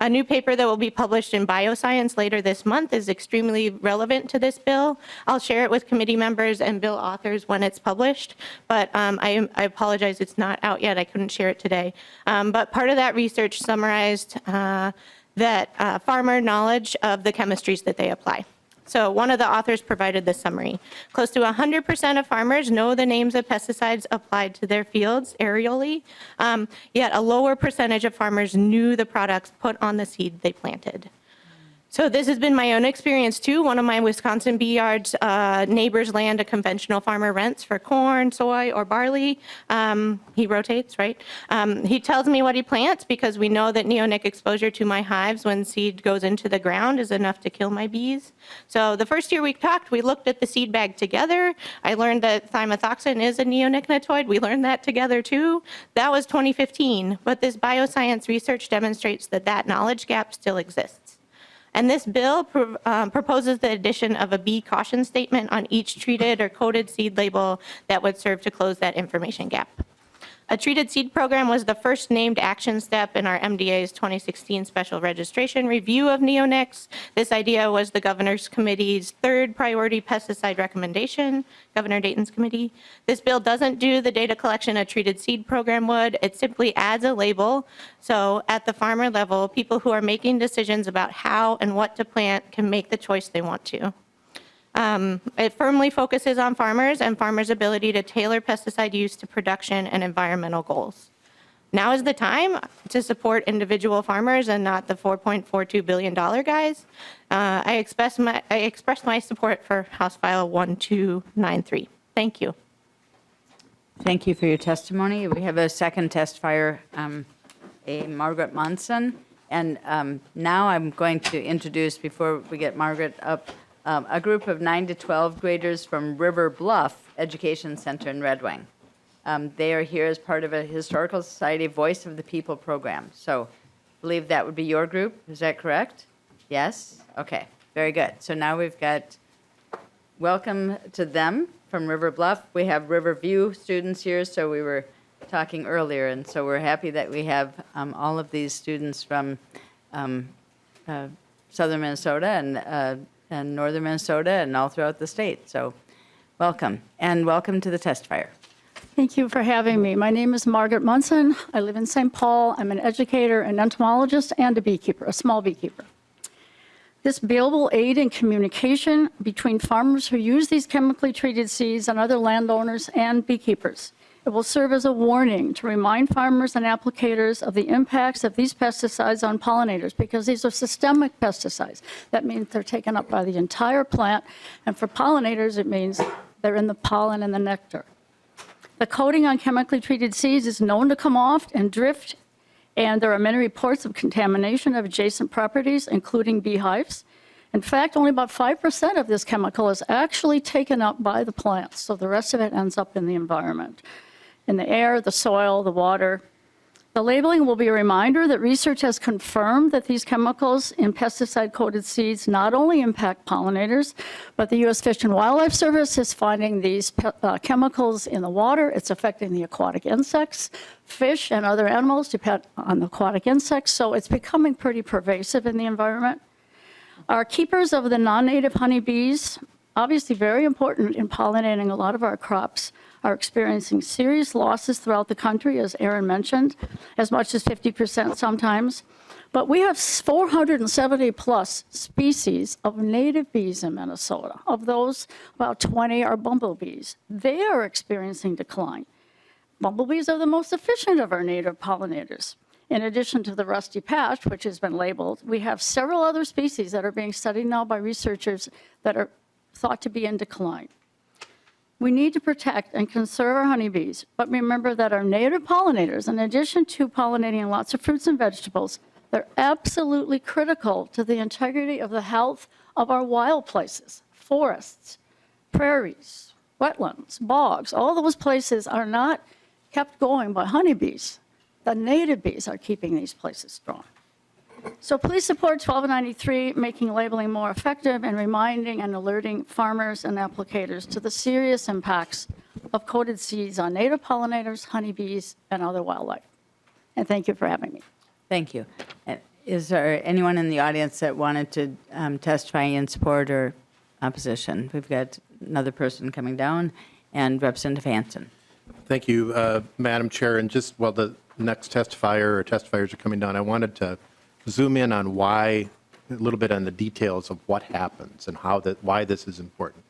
A new paper that will be published in Bioscience later this month is extremely relevant to this bill. I'll share it with committee members and bill authors when it's published, but I apologize it's not out yet. I couldn't share it today. But part of that research summarized that farmer knowledge of the chemistries that they apply. So one of the authors provided this summary. Close to 100% of farmers know the names of pesticides applied to their fields aerially, yet a lower percentage of farmers knew the products put on the seed they planted. So this has been my own experience too. One of my Wisconsin bee yards neighbors land a conventional farmer rents for corn, soy, or barley. He rotates, right? He tells me what he plants because we know that neonic exposure to my hives when seed goes into the ground is enough to kill my bees. So the first year we talked, we looked at the seed bag together. I learned that thimethoxam is a neonicotinoid. We learned that together too. That was 2015, but this bioscience research demonstrates that that knowledge gap still exists. And this bill proposes the addition of a bee caution statement on each treated or coated seed label that would serve to close that information gap. A treated seed program was the first named action step in our MDA's 2016 special registration review of neonics. This idea was the Governor's Committee's third priority pesticide recommendation, Governor Dayton's committee. This bill doesn't do the data collection a treated seed program would. It simply adds a label. So at the farmer level, people who are making decisions about how and what to plant can make the choice they want to. It firmly focuses on farmers and farmers' ability to tailor pesticide use to production and environmental goals. Now is the time to support individual farmers and not the $4.42 billion guys. I express my support for House File 1293. Thank you. Thank you for your testimony. We have a second testifier, a Margaret Munson. And now I'm going to introduce, before we get Margaret up, a group of 9 to 12 graders from River Bluff Education Center in Red Wing. They are here as part of a Historical Society Voice of the People program. So I believe that would be your group. Is that correct? Yes? Okay, very good. So now we've got welcome to them from River Bluff. We have Riverview students here, so we were talking earlier, and so we're happy that we have all of these students from southern Minnesota and northern Minnesota and all throughout the state. So welcome, and welcome to the testifier. Thank you for having me. My name is Margaret Munson. I live in St. Paul. I'm an educator, an entomologist, and a beekeeper, a small beekeeper. This bill will aid in communication between farmers who use these chemically treated seeds and other landowners and beekeepers. It will serve as a warning to remind farmers and applicators of the impacts of these pesticides on pollinators, because these are systemic pesticides. That means they're taken up by the entire plant, and for pollinators, it means they're in the pollen and the nectar. The coating on chemically treated seeds is known to come off and drift, and there are many reports of contamination of adjacent properties, including beehives. In fact, only about 5% of this chemical is actually taken up by the plants, so the rest of it ends up in the environment, in the air, the soil, the water. The labeling will be a reminder that research has confirmed that these chemicals in pesticide-coated seeds not only impact pollinators, but the U.S. Fish and Wildlife Service is finding these chemicals in the water. It's affecting the aquatic insects. Fish and other animals depend on the aquatic insects, so it's becoming pretty pervasive in the environment. Our keepers of the non-native honeybees, obviously very important in pollinating a lot of our crops, are experiencing serious losses throughout the country, as Aaron mentioned, as much as 50% sometimes. But we have 470 plus species of native bees in Minnesota. Of those, about 20 are bumblebees. They are experiencing decline. Bumblebees are the most efficient of our native pollinators. In addition to the rusty patch, which has been labeled, we have several other species that are being studied now by researchers that are thought to be in decline. We need to protect and conserve our honeybees, but remember that our native pollinators, in addition to pollinating lots of fruits and vegetables, they're absolutely critical to the integrity of the health of our wild places, forests, prairies, wetlands, bogs. All those places are not kept going by honeybees. The native bees are keeping these places strong. So please support 1293, making labeling more effective and reminding and alerting farmers and applicators to the serious impacts of coated seeds on native pollinators, honeybees, and other wildlife. And thank you for having me. Thank you. Is there anyone in the audience that wanted to testify in support or opposition? We've got another person coming down, and Representative Hansen. Thank you, Madam Chair. And just while the next testifier or testifiers are coming down, I wanted to zoom in on why little bit on the details of what happens and why this is important.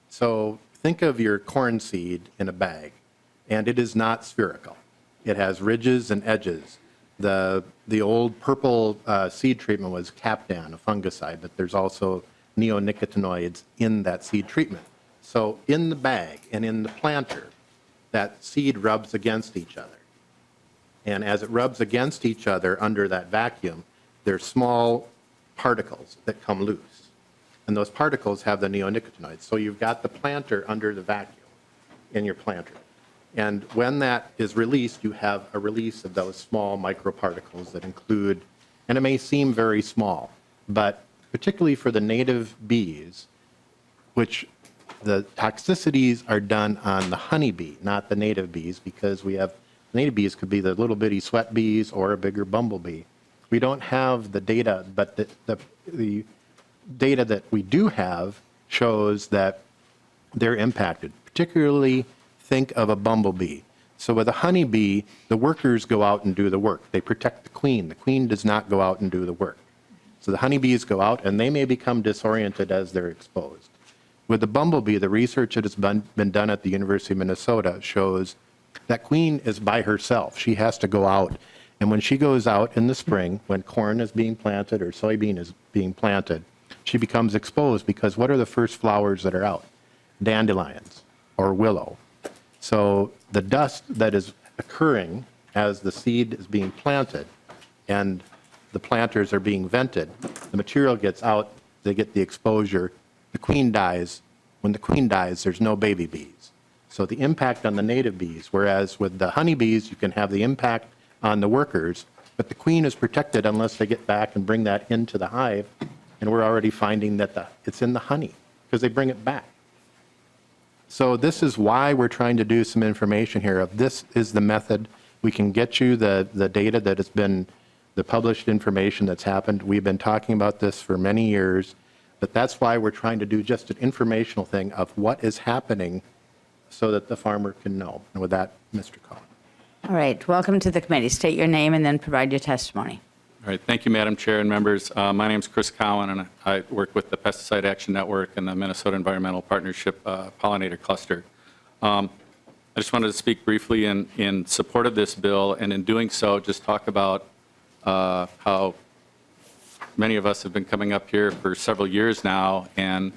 So think of your corn seed in a bag, and it is not spherical. It has ridges and edges. The old purple seed treatment was Capdan, a fungicide, but there's also neonicotinoids in that seed treatment. So in the bag and in the planter, that seed rubs against each other. And as it rubs against each other under that vacuum, there's small particles that come loose. And those particles have the neonicotinoids. So you've got the planter under the vacuum in your planter. And when that is released, you have a release of those small microparticles that include, and it may seem very small, but particularly for the native bees, which the toxicities are done on the honeybee, not the native bees, because we have, native bees could be the little bitty sweat bees or a bigger bumblebee. We don't have the data, but the data that we do have shows that they're impacted. Particularly, think of a bumblebee. So with a honeybee, the workers go out and do the work. They protect the queen. The queen does not go out and do the work. So the honeybees go out, and they may become disoriented as they're exposed. With the bumblebee, the research that has been done at the University of Minnesota shows that queen is by herself. She has to go out. And when she goes out in the spring, when corn is being planted or soybean is being planted, she becomes exposed because what are the first flowers that are out? Dandelions or willow. So the dust that is occurring as the seed is being planted and the planters are being vented, the material gets out, they get the exposure, the queen dies. When the queen dies, there's no baby bees. So the impact on the native bees, whereas with the honeybees, you can have the impact on the workers, but the queen is protected unless they get back and bring that into the hive, and we're already finding that it's in the honey because they bring it back. So this is why we're trying to do some information here of this is the method. We can get you the data that has been, the published information that's happened. We've been talking about this for many years, but that's why we're trying to do just an informational thing of what is happening so that the farmer can know. And with that, Mr. Cohen. All right, welcome to the committee. State your name and then provide your testimony. All right, thank you, Madam Chair and members. My name is Chris Cowan, and I work with the Pesticide Action Network and the Minnesota Environmental Partnership Pollinator Cluster. I just wanted to speak briefly in support of this bill, and in doing so, just talk about how many of us have been coming up here for several years now, and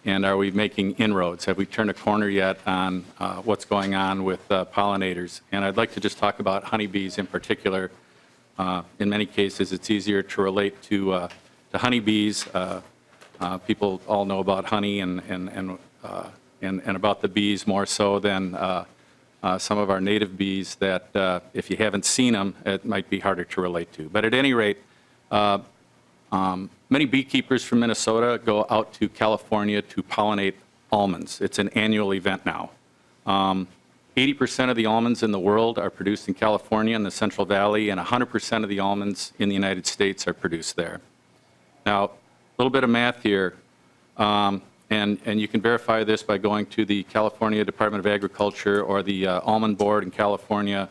are we making inroads? Have we turned a corner yet on what's going on with pollinators? And I'd like to just talk about honeybees in particular. In many cases, it's easier to relate to honeybees. People all know about honey and about the bees more so than some of our native bees that if you haven't seen them, it might be harder to relate to. But at any rate, many beekeepers from Minnesota go out to California to pollinate almonds. It's an annual event now. 80% of the almonds in the world are produced in California in the Central Valley, and 100% of the almonds in the United States are produced there. Now, a little bit of math here, and you can verify this by going to the California Department of Agriculture or the Almond Board in California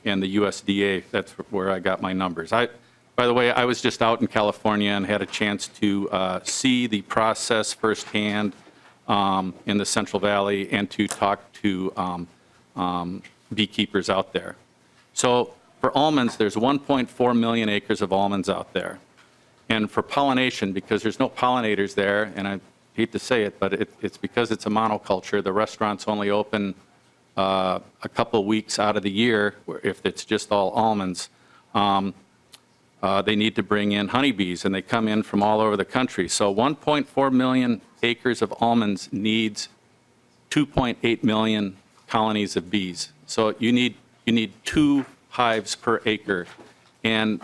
and the USDA. That's where I got my numbers. By the way, I was just out in California and had a chance to see the process firsthand in the Central Valley and to talk to beekeepers out there. So for almonds, there's 1.4 million acres of almonds out there. And for pollination, because there's no pollinators there, and I hate to say it, but it's because it's a monoculture, the restaurants only open a couple weeks out of the year if it's just all almonds. They need to bring in honeybees, and they come in from all over the country. So 1.4 million acres of almonds needs 2.8 million colonies of bees. So you need 2 hives per acre. And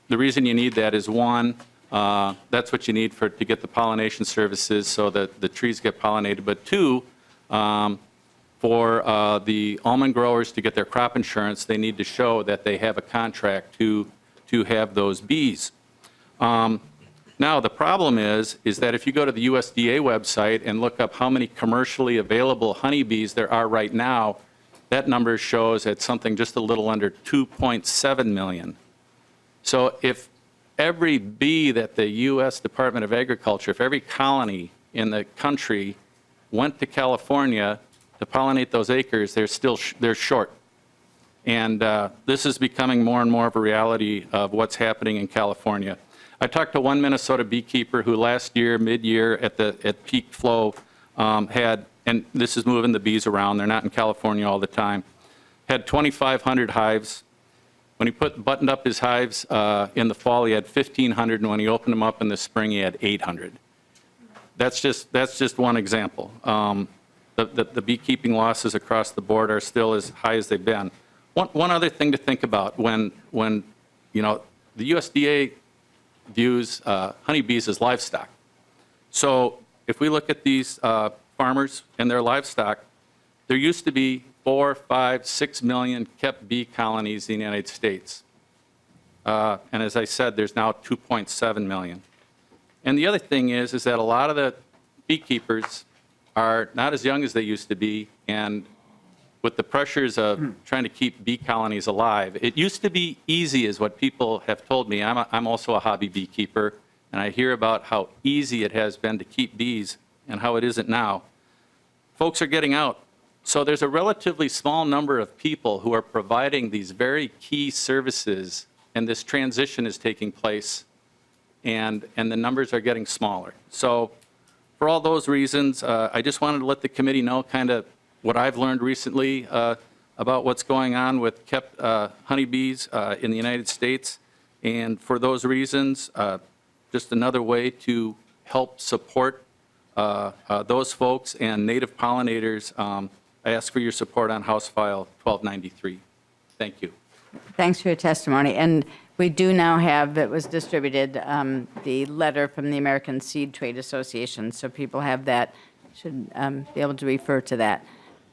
the reason you need that is, one, that's what you need to get the pollination services so that the trees get pollinated. But 2, for the almond growers to get their crop insurance, they need to show that they have a contract to have those bees. Now, the problem is that if you go to the USDA website and look up how many commercially available honeybees there are right now, that number shows at something just a little under 2.7 million. So if every bee that the U.S. Department of Agriculture, if every colony in the country went to California to pollinate those acres, they're short. And this is becoming more and more of a reality of what's happening in California. I talked to one Minnesota beekeeper who last year, mid-year, at peak flow, had, and this is moving the bees around, they're not in California all the time, had 2,500 hives. When he buttoned up his hives in the fall, he had 1,500, and when he opened them up in the spring, he had 800. That's just one example. The beekeeping losses across the board are still as high as they've been. One other thing to think about when you know, the USDA views honeybees as livestock. So if we look at these farmers and their livestock, there used to be 4, 5, 6 million kept bee colonies in the United States. And as I said, there's now 2.7 million. And the other thing is that a lot of the beekeepers are not as young as they used to be, and with the pressures of trying to keep bee colonies alive, it used to be easy, is what people have told me. I'm also a hobby beekeeper, and I hear about how easy it has been to keep bees and how it isn't now. Folks are getting out. So there's a relatively small number of people who are providing these very key services, and this transition is taking place, and the numbers are getting smaller. So for all those reasons, I just wanted to let the committee know kind of what I've learned recently about what's going on with kept honeybees in the United States. And for those reasons, just another way to help support those folks and native pollinators. I ask for your support on House File 1293. Thank you. Thanks for your testimony. And we do now have, it was distributed, the letter from the American Seed Trade Association, so people have that, should be able to refer to that.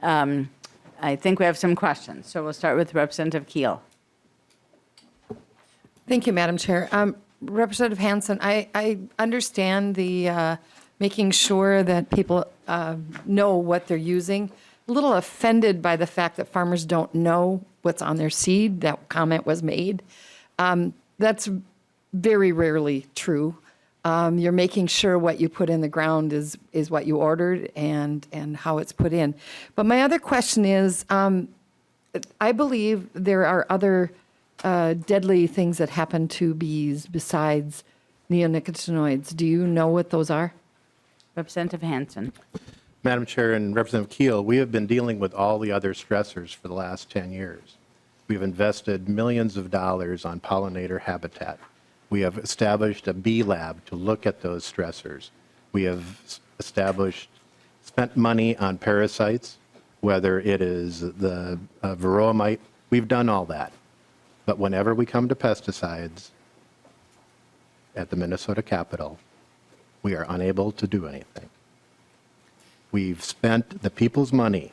I think we have some questions, so we'll start with Representative Keel. Thank you, Madam Chair. Representative Hansen, I understand the making sure that people know what they're using. A little offended by the fact that farmers don't know what's on their seed. That comment was made. That's very rarely true. You're making sure what you put in the ground is what you ordered and how it's put in. But my other question is, I believe there are other deadly things that happen to bees besides neonicotinoids. Do you know what those are? Representative Hansen. Madam Chair and Representative Keel, we have been dealing with all the other stressors for the last 10 years. We've invested millions of dollars on pollinator habitat. We have established a bee lab to look at those stressors. We have spent money on parasites, whether it is the varroa mite. We've done all that. But whenever we come to pesticides at the Minnesota Capitol, we are unable to do anything. We've spent the people's money,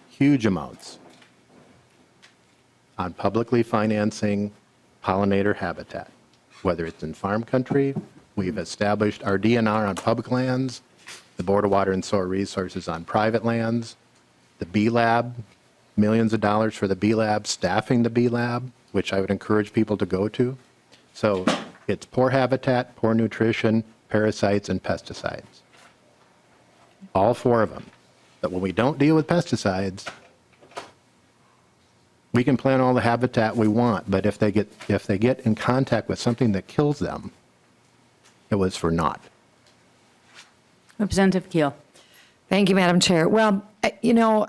huge amounts, on publicly financing pollinator habitat. Whether it's in farm country, we've established our DNR on public lands, the Board of Water and Soil Resources on private lands, the bee lab, millions of dollars for the bee lab, staffing the bee lab, which I would encourage people to go to. So it's poor habitat, poor nutrition, parasites, and pesticides. All four of them. But when we don't deal with pesticides, we can plant all the habitat we want, but if they get in contact with something that kills them, it was for naught. Representative Keel. Thank you, Madam Chair. Well, you know,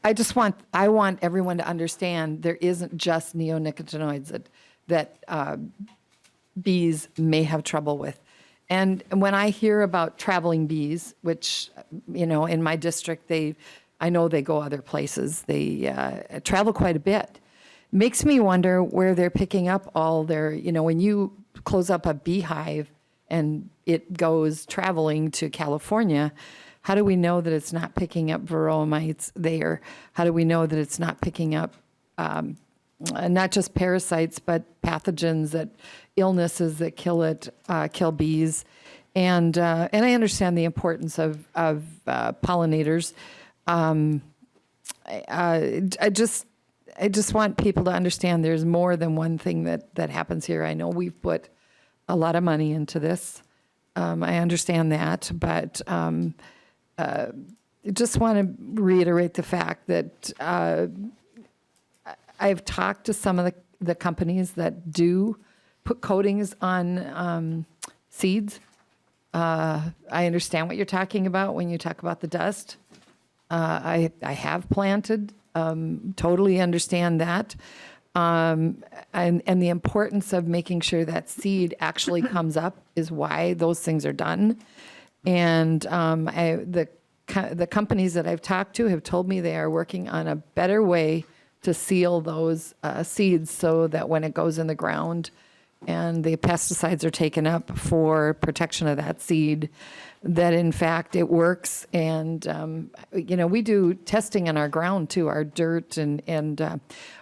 I want everyone to understand there isn't just neonicotinoids that bees may have trouble with. And when I hear about traveling bees, which, you know, in my district, I know they go other places. They travel quite a bit. Makes me wonder where they're picking up all their, you know, when you close up a beehive and it goes traveling to California, how do we know that it's not picking up varroa mites there? How do we know that it's not picking up not just parasites, but pathogens, illnesses that kill bees? And I understand the importance of pollinators. I just want people to understand there's more than one thing that happens here. I know we've put a lot of money into this. I understand that, but I just want to reiterate the fact that I've talked to some of the companies that do put coatings on seeds. I understand what you're talking about when you talk about the dust. I have planted, totally understand that. And the importance of making sure that seed actually comes up is why those things are done. And the companies that I've talked to have told me they are working on a better way to seal those seeds so that when it goes in the ground and the pesticides are taken up for protection of that seed, that in fact it works. And, we do testing on our ground too, our dirt and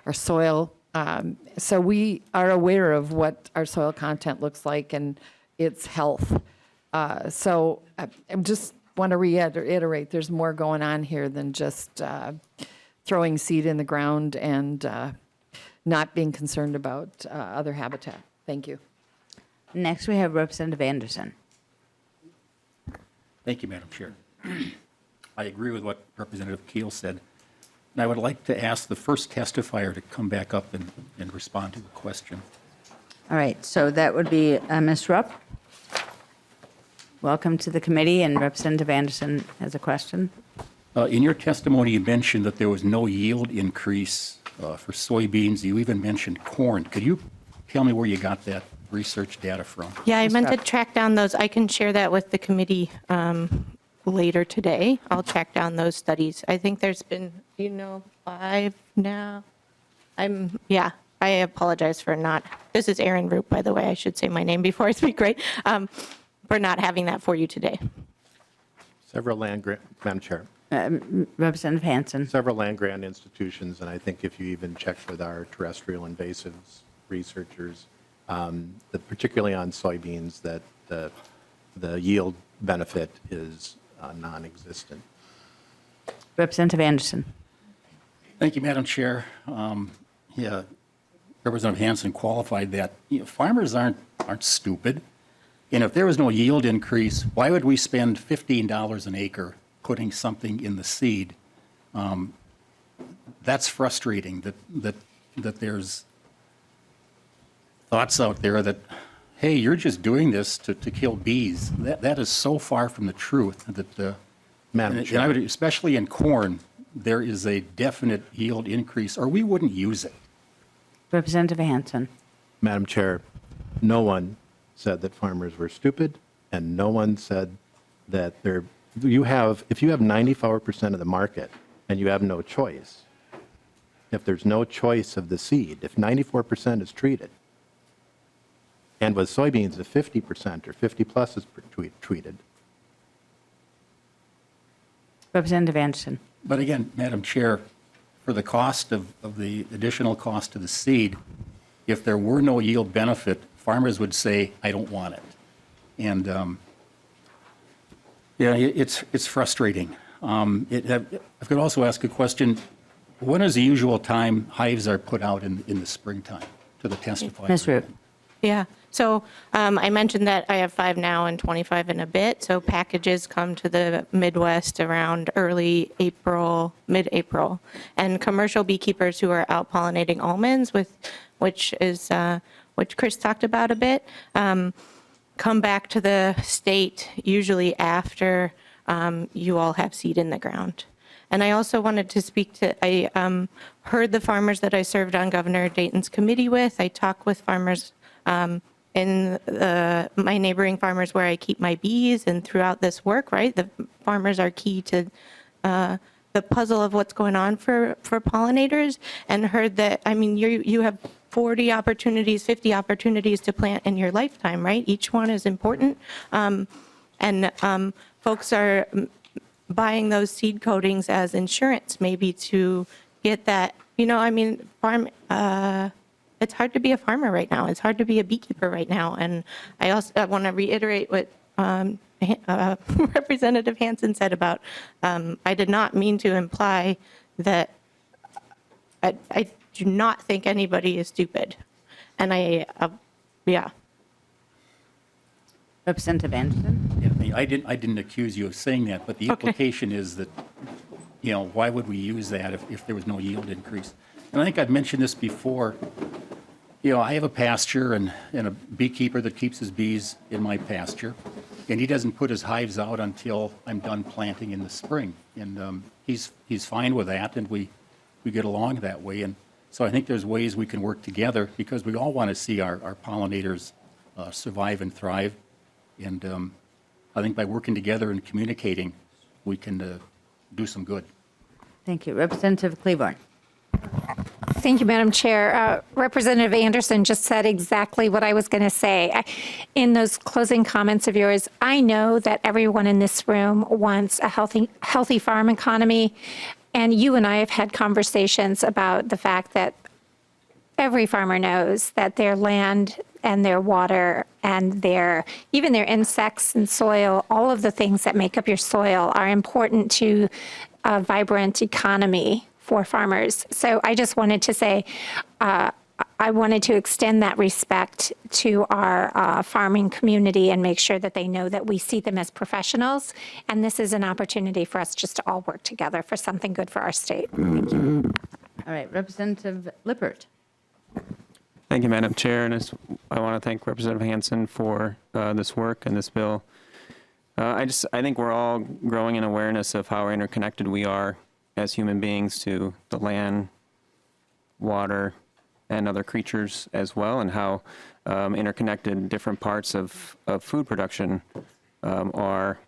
our soil. So we are aware of what our soil content looks like and its health. So I just want to reiterate, there's more going on here than just throwing seed in the ground and not being concerned about other habitat. Thank you. Next, we have Representative Anderson. Thank you, Madam Chair. I agree with what Representative Keel said. And I would like to ask the first testifier to come back up and respond to the question. All right, so that would be Ms. Rupp. Welcome to the committee, and Representative Anderson has a question. In your testimony, you mentioned that there was no yield increase for soybeans. You even mentioned corn. Could you tell me where you got that research data from? Yeah, I meant to track down those. I can share that with the committee later today. I'll track down those studies. I think there's been, 5 now. I apologize for not, this is Erin Roop, by the way. I should say my name before I speak, right? For not having that for you today. Several land grant, Madam Chair, Representative Hansen. several land grant institutions, and I think if you even check with our terrestrial invasives researchers, particularly on soybeans, that the yield benefit is non-existent. Representative Anderson. Thank you, Madam Chair. Representative Hansen qualified that farmers aren't stupid. And if there was no yield increase, why would we spend $15 an acre putting something in the seed? That's frustrating that there's thoughts out there that, hey, you're just doing this to kill bees. That is so far from the truth that Madam and Chair. I would, especially in corn, there is a definite yield increase, or we wouldn't use it. Representative Hansen. Madam Chair, no one said that farmers were stupid, and no one said that if you have 94% of the market and you have no choice, if there's no choice of the seed, if 94% is treated, and with soybeans, if 50% or 50 plus is treated. Representative Anderson. But again, Madam Chair, for the cost of the additional cost of the seed, if there were no yield benefit, farmers would say, I don't want it. And it's frustrating. I could also ask a question. When is the usual time hives are put out in the springtime to the testifier? Ms. Root. Yeah. So I mentioned that I have 5 now and 25 in a bit. So packages come to the Midwest around early April, mid-April. And commercial beekeepers who are out pollinating almonds, which Chris talked about a bit, come back to the state usually after you all have seed in the ground. And I also wanted to speak to, I heard the farmers that I served on Governor Dayton's committee with. I talk with farmers in my neighboring farmers where I keep my bees, and throughout this work, right, the farmers are key to the puzzle of what's going on for pollinators, and heard that, I mean, you have 40 opportunities, 50 opportunities to plant in your lifetime, right? Each one is important. And folks are buying those seed coatings as insurance, maybe to get that, it's hard to be a farmer right now. It's hard to be a beekeeper right now. And I want to reiterate what Representative Hansen said about, I did not mean to imply that I do not think anybody is stupid. And yeah. Representative Anderson? Yeah, I didn't accuse you of saying that, but the implication is that, why would we use that if there was no yield increase? And I think I've mentioned this before. I have a pasture and a beekeeper that keeps his bees in my pasture, and he doesn't put his hives out until I'm done planting in the spring. And he's fine with that, and we get along that way. And so I think there's ways we can work together because we all want to see our pollinators survive and thrive. And I think by working together and communicating, we can do some good. Thank you. Representative Claiborne? Thank you, Madam Chair. Representative Anderson just said exactly what I was going to say. In those closing comments of yours, I know that everyone in this room wants a healthy farm economy, and you and I have had conversations about the fact that every farmer knows that their land and their water and even their insects and soil, all of the things that make up your soil are important to a vibrant economy for farmers. So I just wanted to say, I wanted to extend that respect to our farming community and make sure that they know that we see them as professionals. And this is an opportunity for us just to all work together for something good for our state. Thank you. All right, Representative Lippert. Thank you, Madam Chair, and I want to thank Representative Hansen for this work and this bill. I think we're all growing in awareness of how interconnected we are as human beings to the land, water, and other creatures as well, and how interconnected different parts of food production are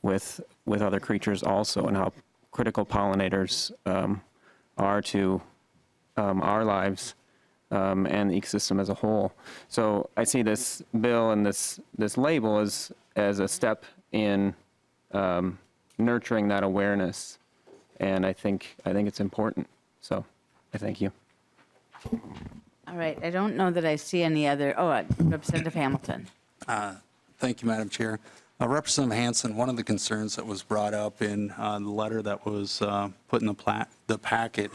with other creatures also, and how critical pollinators are to our lives. And the ecosystem as a whole. So I see this bill and this label as a step in nurturing that awareness, and I think it's important. So I thank you. All right, I don't know that I see any other, Representative Hamilton. Thank you, Madam Chair. Representative Hansen, one of the concerns that was brought up in the letter that was put in the packet,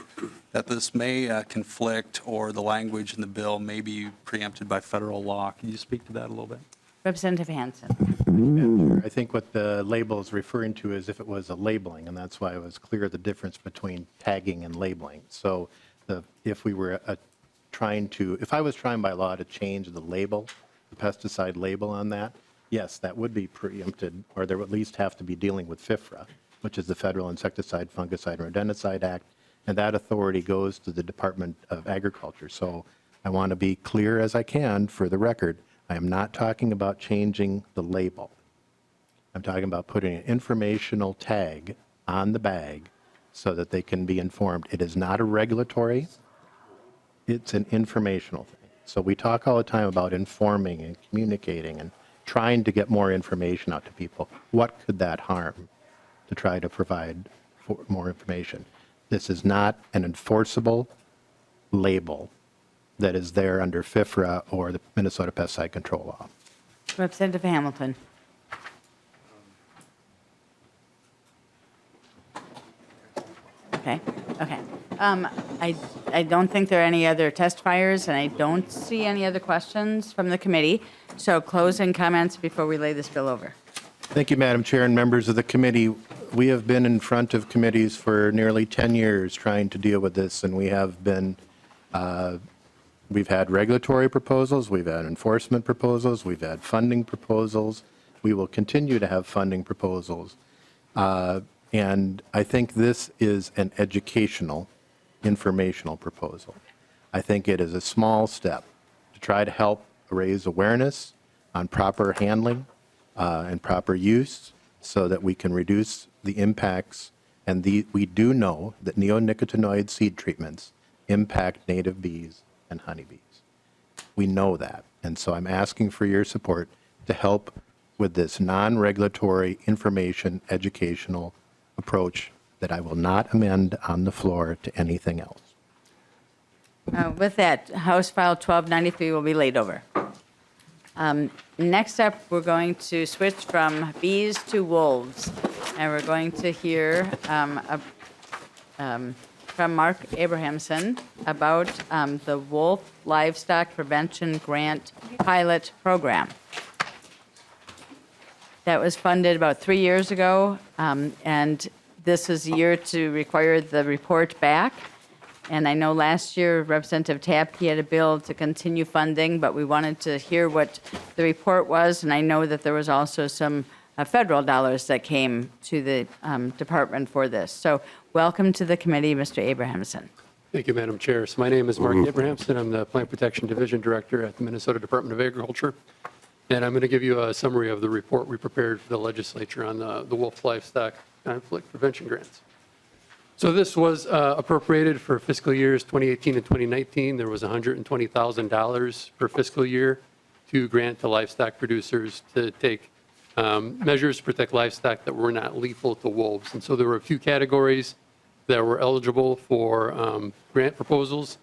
that this may conflict or the language in the bill may be preempted by federal law. Can you speak to that a little bit? Representative Hansen. I think what the label is referring to is if it was a labeling, and that's why it was clear the difference between tagging and labeling. So if we were if I was trying by law to change the label, the pesticide label on that, yes, that would be preempted, or there would at least have to be dealing with FIFRA, which is the Federal Insecticide, Fungicide, and Rodenticide Act, and that authority goes to the Department of Agriculture. So I want to be clear as I can for the record. I am not talking about changing the label. I'm talking about putting an informational tag on the bag so that they can be informed. It is not a regulatory, it's an informational thing. So we talk all the time about informing and communicating and trying to get more information out to people. What could that harm to try to provide more information? This is not an enforceable label that is there under FIFRA or the Minnesota Pesticide Control Law. Representative Hamilton. Okay. I don't think there are any other testifiers, and I don't see any other questions from the committee. So closing comments before we lay this bill over. Thank you, Madam Chair and members of the committee. We have been in front of committees for nearly 10 years trying to deal with this, and we have been, we've had regulatory proposals, we've had enforcement proposals, we've had funding proposals. We will continue to have funding proposals. And I think this is an educational, informational proposal. I think it is a small step to try to help raise awareness on proper handling and proper use so that we can reduce the impacts. And we do know that neonicotinoid seed treatments impact native bees and honeybees. We know that. And so I'm asking for your support to help with this non-regulatory information educational approach that I will not amend on the floor to anything else. With that, House File 1293 will be laid over. Next up, we're going to switch from bees to wolves, and we're going to hear from Mark Abrahamson about the Wolf-Livestock Prevention Grant Pilot Program. That was funded about 3 years ago, and this is a year to require the report back. And I know last year Representative Tapke had a bill to continue funding, but we wanted to hear what the report was, and I know that there was also some federal dollars that came to the department for this. So welcome to the committee, Mr. Abrahamson. Thank you, Madam Chair. So my name is Mark Abrahamson. I'm the Plant Protection Division Director at the Minnesota Department of Agriculture. And I'm going to give you a summary of the report we prepared for the legislature on the Wolf-Livestock Conflict Prevention Grants. So this was appropriated for fiscal years 2018 and 2019. There was $120,000 per fiscal year to grant to livestock producers to take measures to protect livestock that were not lethal to wolves. And so there were a few categories that were eligible for grant proposals: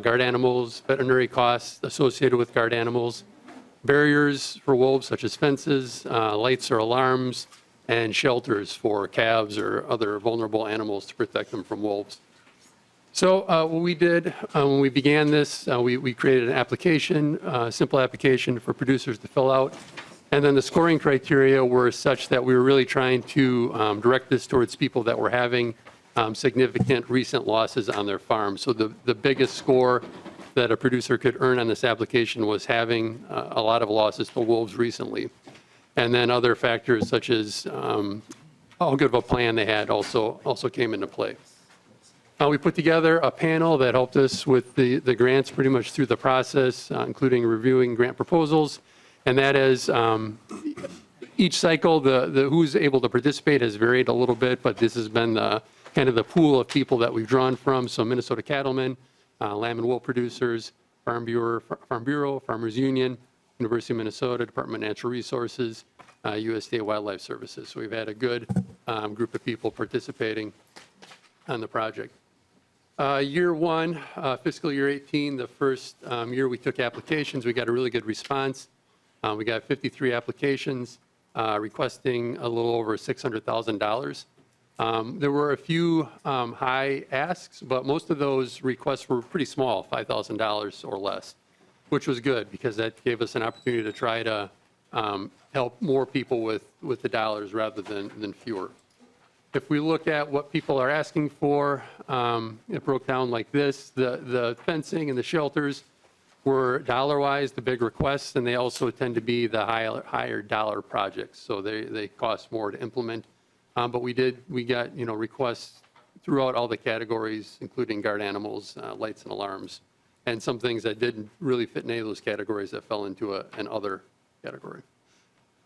guard animals, veterinary costs associated with guard animals, barriers for wolves such as fences, lights or alarms, and shelters for calves or other vulnerable animals to protect them from wolves. So what we did when we began this, we created an application, a simple application for producers to fill out. And then the scoring criteria were such that we were really trying to direct this towards people that were having significant recent losses on their farm. So the biggest score that a producer could earn on this application was having a lot of losses to wolves recently. And then other factors such as how good of a plan they had also came into play. We put together a panel that helped us with the grants pretty much through the process, including reviewing grant proposals. And that is, each cycle, the who's able to participate has varied a little bit, but this has been kind of the pool of people that we've drawn from. So Minnesota cattlemen, lamb and wool producers, Farm Bureau, Farmers Union, University of Minnesota, Department of Natural Resources, USDA Wildlife Services. So we've had a good group of people participating on the project. Year one, fiscal year 18, the first year we took applications, we got a really good response. We got 53 applications requesting a little over $600,000. There were a few high asks, but most of those requests were pretty small, $5,000 or less, which was good because that gave us an opportunity to try to help more people with the dollars rather than fewer. If we look at what people are asking for, it broke down like this. The fencing and the shelters were dollar-wise the big requests, and they also tend to be the higher dollar projects, so they cost more to implement. But we got requests throughout all the categories, including guard animals, lights and alarms, and some things that didn't really fit in any of those categories that fell into an other category.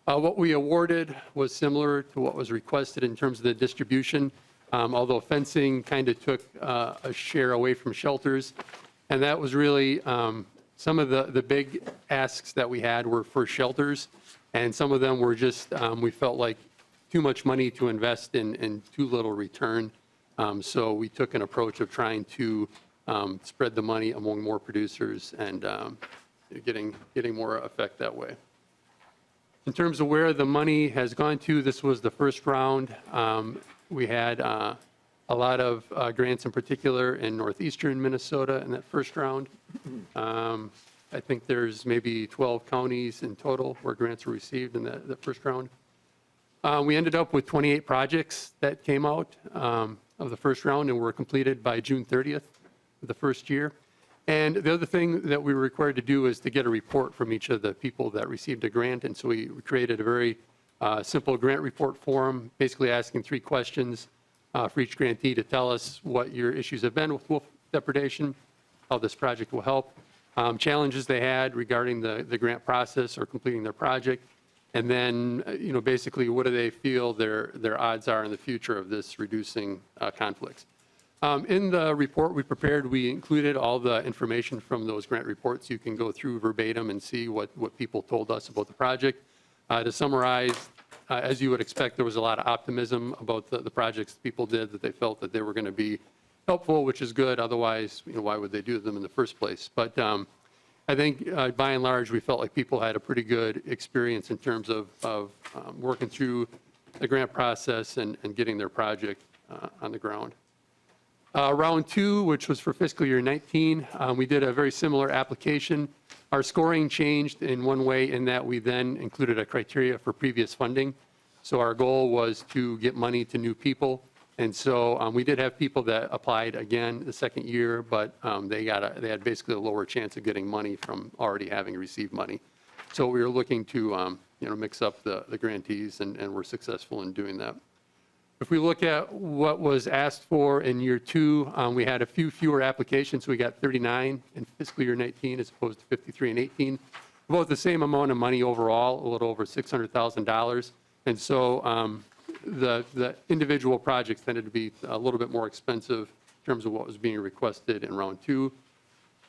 What we awarded was similar to what was requested in terms of the distribution, although fencing kind of took a share away from shelters, and that was really some of the big asks that we had were for shelters, and some of them were just, we felt like too much money to invest in too little return. So we took an approach of trying to spread the money among more producers and getting more effect that way. In terms of where the money has gone to, this was the first round. We had a lot of grants in particular in northeastern Minnesota in that first round. I think there's maybe 12 counties in total where grants were received in the first round. We ended up with 28 projects that came out of the first round and were completed by June 30th of the first year. And the other thing that we were required to do is to get a report from each of the people that received a grant. And so we created a very simple grant report form, basically asking 3 questions for each grantee to tell us what your issues have been with wolf depredation, how this project will help, challenges they had regarding the grant process or completing their project, and then basically what do they feel their odds are in the future of this reducing conflicts. In the report we prepared, we included all the information from those grant reports. You can go through verbatim and see what people told us about the project. To summarize, as you would expect, there was a lot of optimism about the projects people did, that they felt that they were going to be helpful, which is good. Otherwise, why would they do them in the first place? But I think by and large, we felt like people had a pretty good experience in terms of working through the grant process and getting their project on the ground. Round 2, which was for fiscal year 19, we did a very similar application. Our scoring changed in one way in that we then included a criteria for previous funding. So our goal was to get money to new people. And so we did have people that applied again the second year, but they had basically a lower chance of getting money from already having received money. So we were looking to mix up the grantees, and we're successful in doing that. If we look at what was asked for in year 2, we had a few fewer applications. We got 39 in fiscal year 19 as opposed to 53 in 18. About the same amount of money overall, a little over $600,000. And so the individual projects tended to be a little bit more expensive in terms of what was being requested in round 2.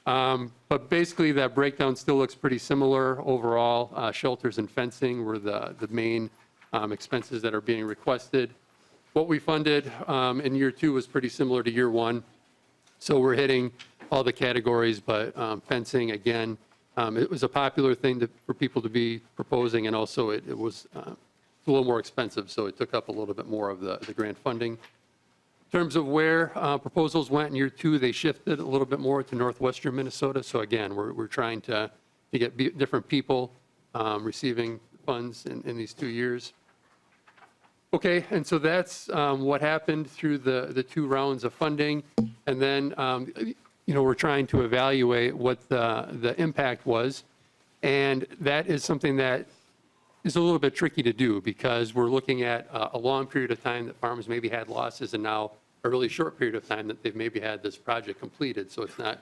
But basically that breakdown still looks pretty similar overall. Shelters and fencing were the main expenses that are being requested. What we funded in year 2 was pretty similar to year 1. So we're hitting all the categories, but fencing, again, it was a popular thing for people to be proposing, and also it was a little more expensive, so it took up a little bit more of the grant funding. In terms of where proposals went in year 2, they shifted a little bit more to northwestern Minnesota. So again, we're trying to get different people receiving funds in these 2 years. Okay, and so that's what happened through the 2 rounds of funding. And then, we're trying to evaluate what the impact was. And that is something that is a little bit tricky to do because we're looking at a long period of time that farmers maybe had losses, and now a really short period of time that they've maybe had this project completed. So it's not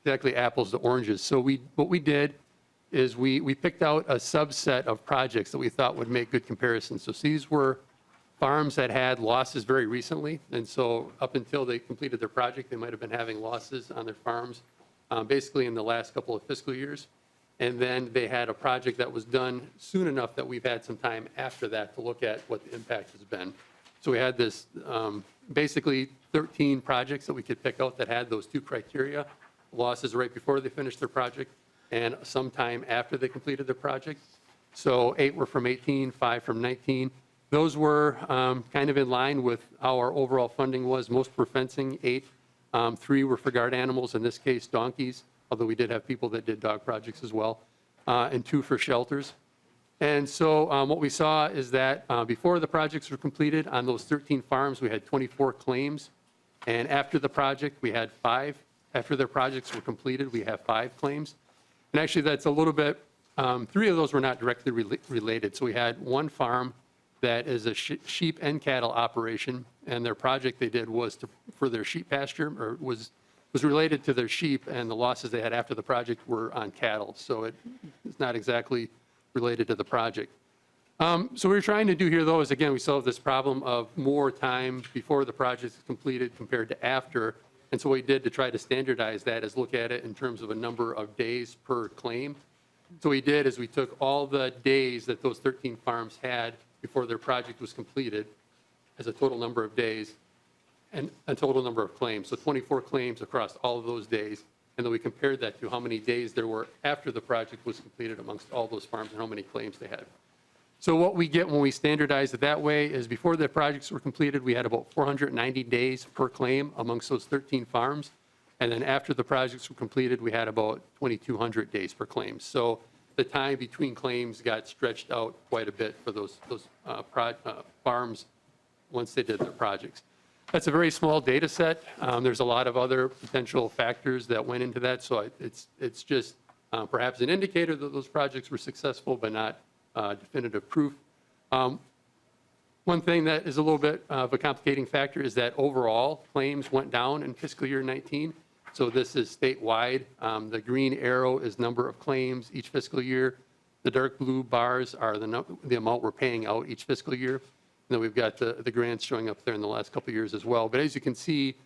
exactly apples to oranges. So what we did is we picked out a subset of projects that we thought would make good comparisons. So these were farms that had losses very recently, and so up until they completed their project, they might have been having losses on their farms basically in the last couple of fiscal years. And then they had a project that was done soon enough that we've had some time after that to look at what the impact has been. So we had this basically 13 projects that we could pick out that had those 2 criteria: losses right before they finished their project and sometime after they completed their project. So 8 were from 18, 5 from 19. Those were kind of in line with how our overall funding was. Most were fencing, 8. 3 were for guard animals, in this case donkeys, although we did have people that did dog projects as well, and 2 for shelters. And so what we saw is that before the projects were completed on those 13 farms, we had 24 claims. And after the project, we had 5. After their projects were completed, we have 5 claims. And actually, that's a little bit, 3 of those were not directly related. So we had 1 farm that is a sheep and cattle operation, and their project they did was for their sheep pasture, or was related to their sheep, and the losses they had after the project were on cattle. So it's not exactly related to the project. So what we're trying to do here, though, is again, we still have this problem of more time before the project is completed compared to after. And so what we did to try to standardize that is look at it in terms of a number of days per claim. So what we did is we took all the days that those 13 farms had before their project was completed as a total number of days and a total number of claims. So 24 claims across all of those days. And then we compared that to how many days there were after the project was completed amongst all those farms and how many claims they had. So what we get when we standardize it that way is before the projects were completed, we had about 490 days per claim amongst those 13 farms. And then after the projects were completed, we had about 2,200 days per claim. So the time between claims got stretched out quite a bit for those farms once they did their projects. That's a very small data set. There's a lot of other potential factors that went into that. So it's just perhaps an indicator that those projects were successful, but not definitive proof. One thing that is a little bit of a complicating factor is that overall claims went down in fiscal year 19. So this is statewide. The green arrow is number of claims each fiscal year. The dark blue bars are the amount we're paying out each fiscal year. And then we've got the grants showing up there in the last couple of years as well. But as you can see,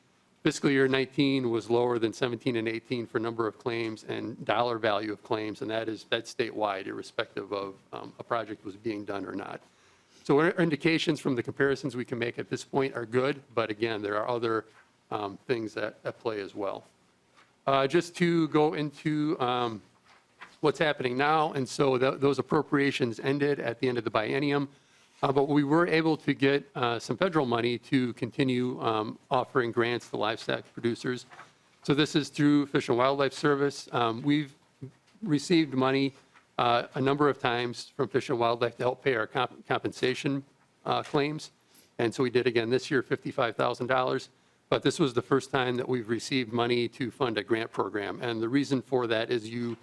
fiscal year 19 was lower than 17 and 18 for number of claims and dollar value of claims, and that's statewide, irrespective of a project was being done or not. So our indications from the comparisons we can make at this point are good, but again, there are other things at play as well. Just to go into what's happening now, and so those appropriations ended at the end of the biennium. But we were able to get some federal money to continue offering grants to livestock producers. So this is through Fish and Wildlife Service. We've received money a number of times from Fish and Wildlife to help pay our compensation claims. And so we did again this year, $55,000. But this was the first time that we've received money to fund a grant program. And the reason for that is you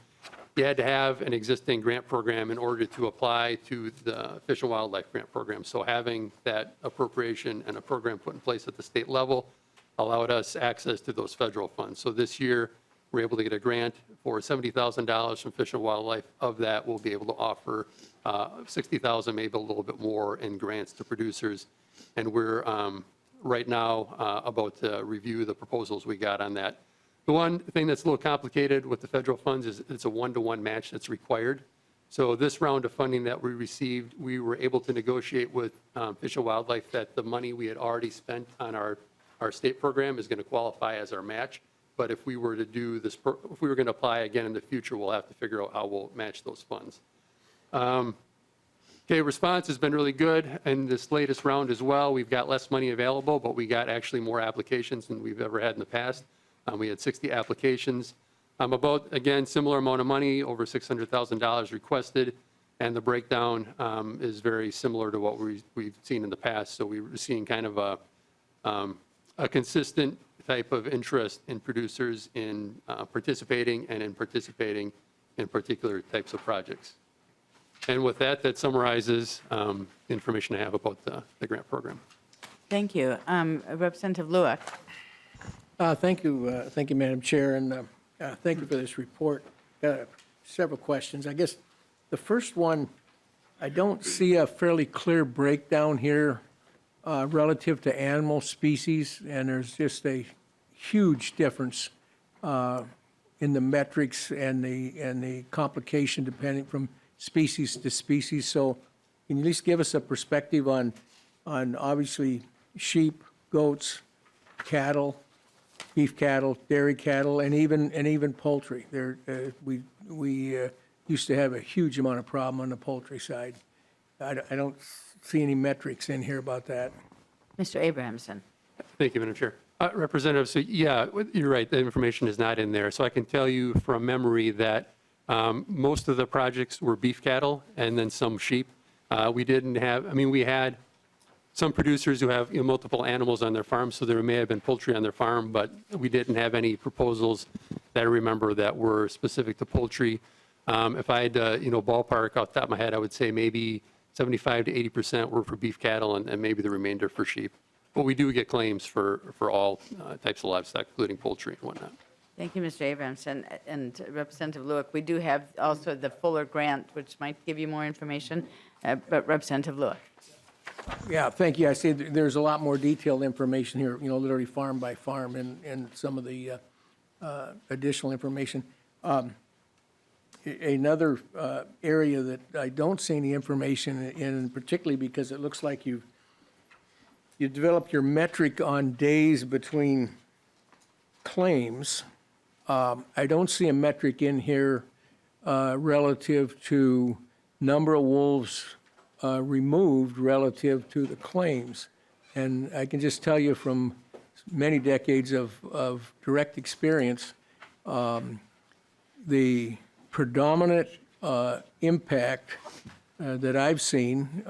had to have an existing grant program in order to apply to the Fish and Wildlife Grant Program. So having that appropriation and a program put in place at the state level allowed us access to those federal funds. So this year, we're able to get a grant for $70,000 from Fish and Wildlife. Of that, we'll be able to offer $60,000, maybe a little bit more in grants to producers. And we're right now about to review the proposals we got on that. The one thing that's a little complicated with the federal funds is it's a one-to-one match that's required. So this round of funding that we received, we were able to negotiate with Fish and Wildlife that the money we had already spent on our state program is going to qualify as our match. But if we were to do this, if we were going to apply again in the future, we'll have to figure out how we'll match those funds. Okay, response has been really good in this latest round as well. We've got less money available, but we got actually more applications than we've ever had in the past. We had 60 applications. About, again, similar amount of money, over $600,000 requested, and the breakdown is very similar to what we've seen in the past. So we were seeing kind of a consistent type of interest in producers in participating in particular types of projects. And with that, that summarizes the information I have about the grant program. Thank you. Representative Lueck. Thank you, Madam Chair, and thank you for this report. Got several questions. I guess the first one, I don't see a fairly clear breakdown here relative to animal species, and there's just a huge difference in the metrics and the complication depending from species to species. So can you at least give us a perspective on obviously sheep, goats, cattle, beef cattle, dairy cattle, and even poultry? We used to have a huge amount of problem on the poultry side. I don't see any metrics in here about that. Mr. Abrahamson. Thank you, Madam Chair. Representative, so yeah, you're right, the information is not in there. So I can tell you from memory that most of the projects were beef cattle and then some sheep. We didn't have, I mean, we had some producers who have multiple animals on their farm, so there may have been poultry on their farm, but we didn't have any proposals that I remember that were specific to poultry. If I had to, ballpark off the top of my head, I would say maybe 75 to 80% were for beef cattle and maybe the remainder for sheep. But we do get claims for all types of livestock, including poultry and whatnot. Thank you, Mr. Abrahamson. And Representative Lueck, we do have also the Fuller grant, which might give you more information, but Representative Lueck. Yeah, thank you. I see there's a lot more detailed information here, literally farm by farm and some of the additional information. Another area that I don't see any information in, particularly because it looks like you develop your metric on days between claims. I don't see a metric in here relative to number of wolves removed relative to the claims. And I can just tell you from many decades of direct experience, the predominant impact that I've seen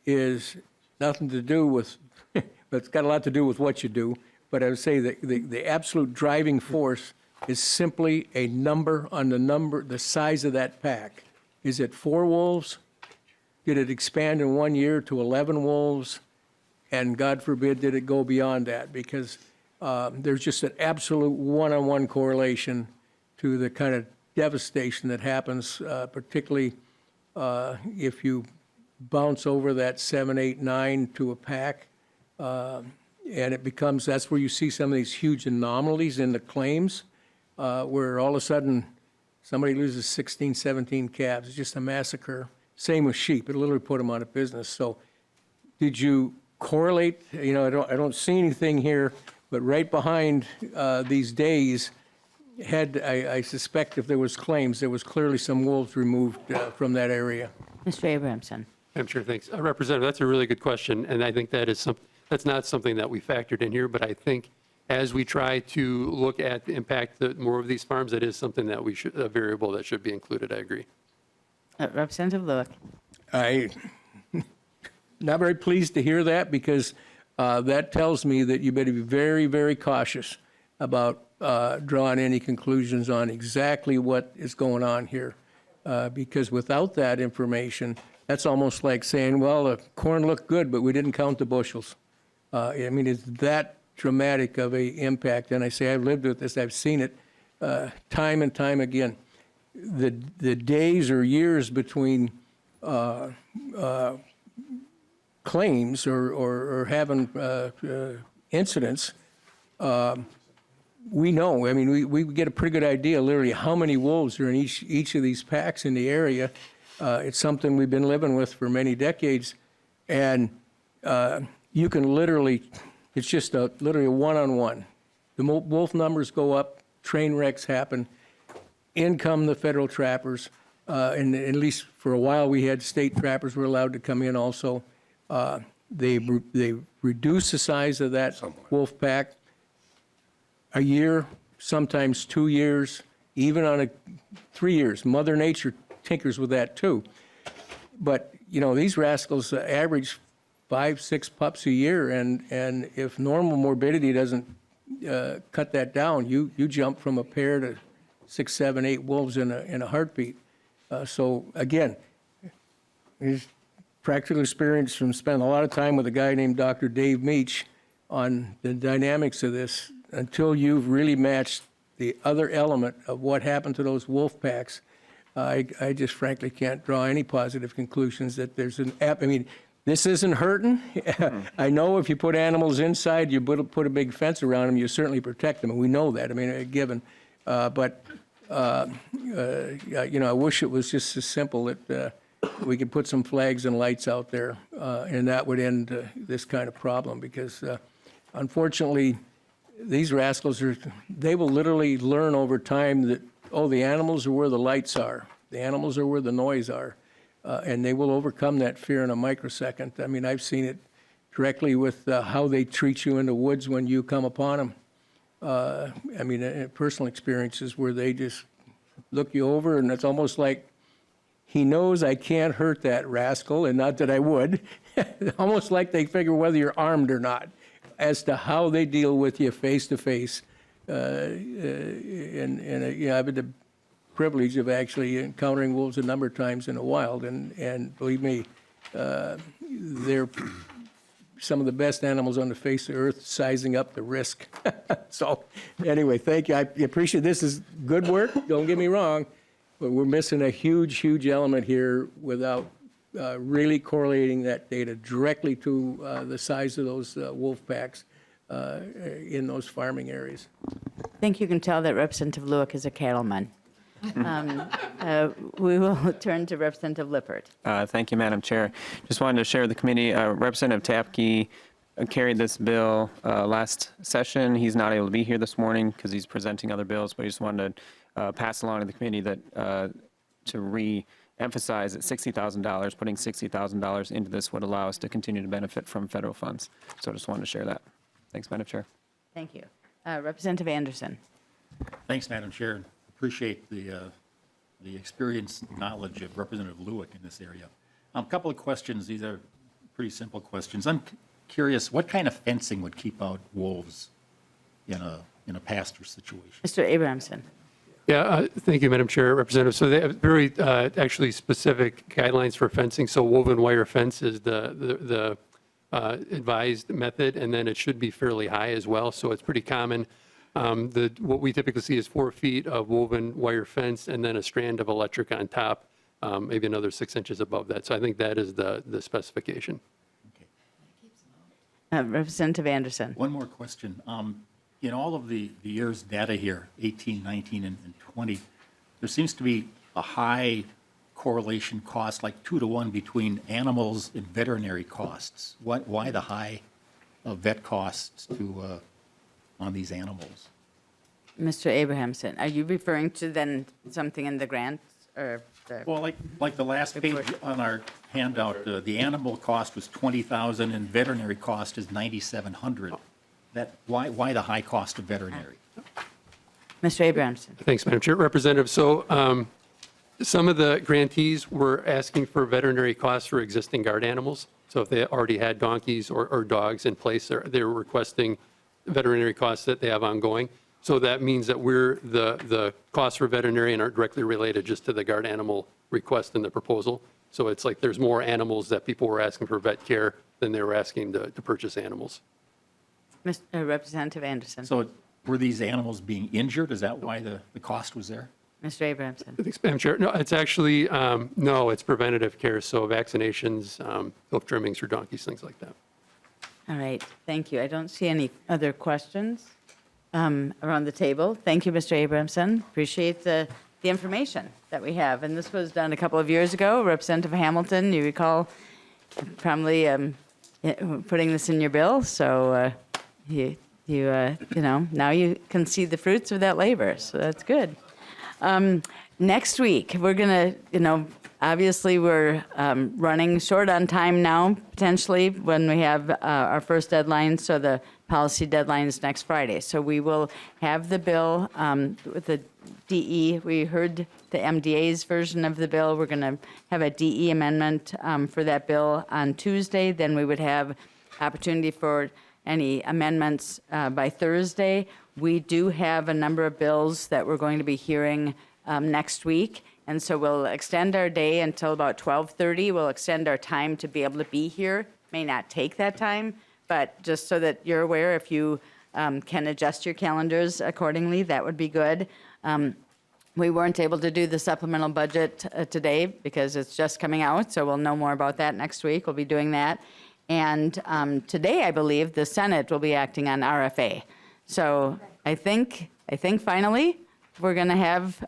is nothing to do with, but it's got a lot to do with what you do. But I would say that the absolute driving force is simply a number on the size of that pack. Is it 4 wolves? Did it expand in 1 year to 11 wolves? And God forbid, did it go beyond that? Because there's just an absolute one-on-one correlation to the kind of devastation that happens, particularly if you bounce over that 7, 8, 9 to a pack. And it becomes, that's where you see some of these huge anomalies in the claims, where all of a sudden somebody loses 16, 17 calves. It's just a massacre. Same with sheep. It literally put them out of business. So did you correlate? I don't see anything here, but right behind these days, I suspect if there was claims, there was clearly some wolves removed from that area. Mr. Abrahamson. Madam Chair, thanks. Representative, that's a really good question, and I think that's not something that we factored in here, but I think as we try to look at the impact that more of these farms, that is something that we should, a variable that should be included. I agree. Representative Lewick. Not very pleased to hear that, because that tells me that you better be very, very cautious about drawing any conclusions on exactly what is going on here. Because without that information, that's almost like saying, well, the corn looked good, but we didn't count the bushels. I mean, it's that dramatic of a impact. And I say I've lived with this. I've seen it time and time again. The days or years between claims or having incidents, we know. I mean, we get a pretty good idea literally how many wolves are in each of these packs in the area. It's something we've been living with for many decades. And you can literally, it's just literally a one-on-one. The wolf numbers go up, train wrecks happen, in come the federal trappers, and at least for a while we had state trappers were allowed to come in also. They reduce the size of that wolf pack a year, sometimes 2 years, even on 3 years. Mother Nature tinkers with that too. But, you know, these rascals average 5-6 pups a year, and if normal morbidity doesn't cut that down, you jump from a pair to 6, 7, 8 wolves in a heartbeat. So again, he's practical experience from spending a lot of time with a guy named Dr. Dave Meach on the dynamics of this. Until you've really matched the other element of what happened to those wolf packs, I just frankly can't draw any positive conclusions that there's I mean, this isn't hurting. I know if you put animals inside, you put a big fence around them, you certainly protect them, and we know that. I mean, a given. But you know, I wish it was just as simple that we could put some flags and lights out there, and that would end this kind of problem, because unfortunately, these rascals they will literally learn over time that, oh, the animals are where the lights are. The animals are where the noise are. And they will overcome that fear in a microsecond. I mean, I've seen it directly with how they treat you in the woods when you come upon them. I mean, personal experiences where they just look you over, and it's almost like he knows I can't hurt that rascal, and not that I would. Almost like they figure whether you're armed or not, as to how they deal with you face to face. And you know, I've had the privilege of actually encountering wolves a number of times in the wild, and believe me, they're some of the best animals on the face of the earth, sizing up the risk. So anyway, thank you. I appreciate this is good work, don't get me wrong, but we're missing a huge, huge element here without really correlating that data directly to the size of those wolf packs in those farming areas. I think you can tell that Representative Lewick is a cattleman. We will turn to Representative Lippert. Thank you, Madam Chair. Just wanted to share with the committee, Representative Tapke carried this bill last session. He's not able to be here this morning because he's presenting other bills, but I just wanted to pass along to the committee that to re-emphasize that $60,000, putting $60,000 into this would allow us to continue to benefit from federal funds. So I just wanted to share that. Thanks, Madam Chair. Thank you. Representative Anderson. Thanks, Madam Chair. Appreciate the experience and knowledge of Representative Lewick in this area. A couple of questions. These are pretty simple questions. I'm curious, what kind of fencing would keep out wolves in a pasture situation? Mr. Abrahamson. Yeah, thank you, Madam Chair, Representative. So they have very actually specific guidelines for fencing. So woven wire fence is the advised method, and then it should be fairly high as well. So it's pretty common. What we typically see is 4 feet of woven wire fence and then a strand of electric on top, maybe another 6 inches above that. So I think that is the specification. Okay. Representative Anderson. One more question. In all of the year's data here, 18, 19, and 20, there seems to be a high correlation cost, like 2 to 1 between animals and veterinary costs. Why the high vet costs on these animals? Mr. Abrahamson, are you referring to then something in the grants or Well, like the last page on our handout, the animal cost was 20,000 and veterinary cost is 9,700. Why the high cost of veterinary? Mr. Abrahamson. Thanks, Madam Chair. Representative, so some of the grantees were asking for veterinary costs for existing guard animals. So if they already had donkeys or dogs in place, they're requesting veterinary costs that they have ongoing. So that means that the costs for veterinarian aren't directly related just to the guard animal request in the proposal. So it's like there's more animals that people were asking for vet care than they were asking to purchase animals. Representative Anderson. So were these animals being injured? Is that why the cost was there? Mr. Abrahamson. Thanks, Madam Chair. No, it's actually, no, it's preventative care. So vaccinations, hoof trimmings for donkeys, things like that. All right, thank you. I don't see any other questions around the table. Thank you, Mr. Abrahamson. Appreciate the information that we have. And this was done a couple of years ago. Representative Hamilton, you recall probably putting this in your bill. So now you can see the fruits of that labor. So that's good. Next week, we're going to, obviously we're running short on time now, potentially, when we have our first deadline. So the policy deadline is next Friday. So we will have the bill with the DE. We heard the MDA's version of the bill. We're going to have a DE amendment for that bill on Tuesday. Then we would have opportunity for any amendments by Thursday. We do have a number of bills that we're going to be hearing next week, and so we'll extend our day until about 12:30. We'll extend our time to be able to be here. May not take that time, but just so that you're aware, if you can adjust your calendars accordingly, that would be good. We weren't able to do the supplemental budget today because it's just coming out, so we'll know more about that next week. We'll be doing that. And today, I believe, the Senate will be acting on RFA. So I think finally we're going to have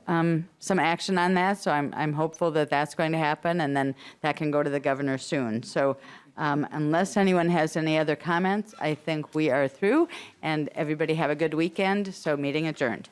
some action on that. So I'm hopeful that that's going to happen, and then that can go to the governor soon. So unless anyone has any other comments, I think we are through. And everybody have a good weekend. So meeting adjourned.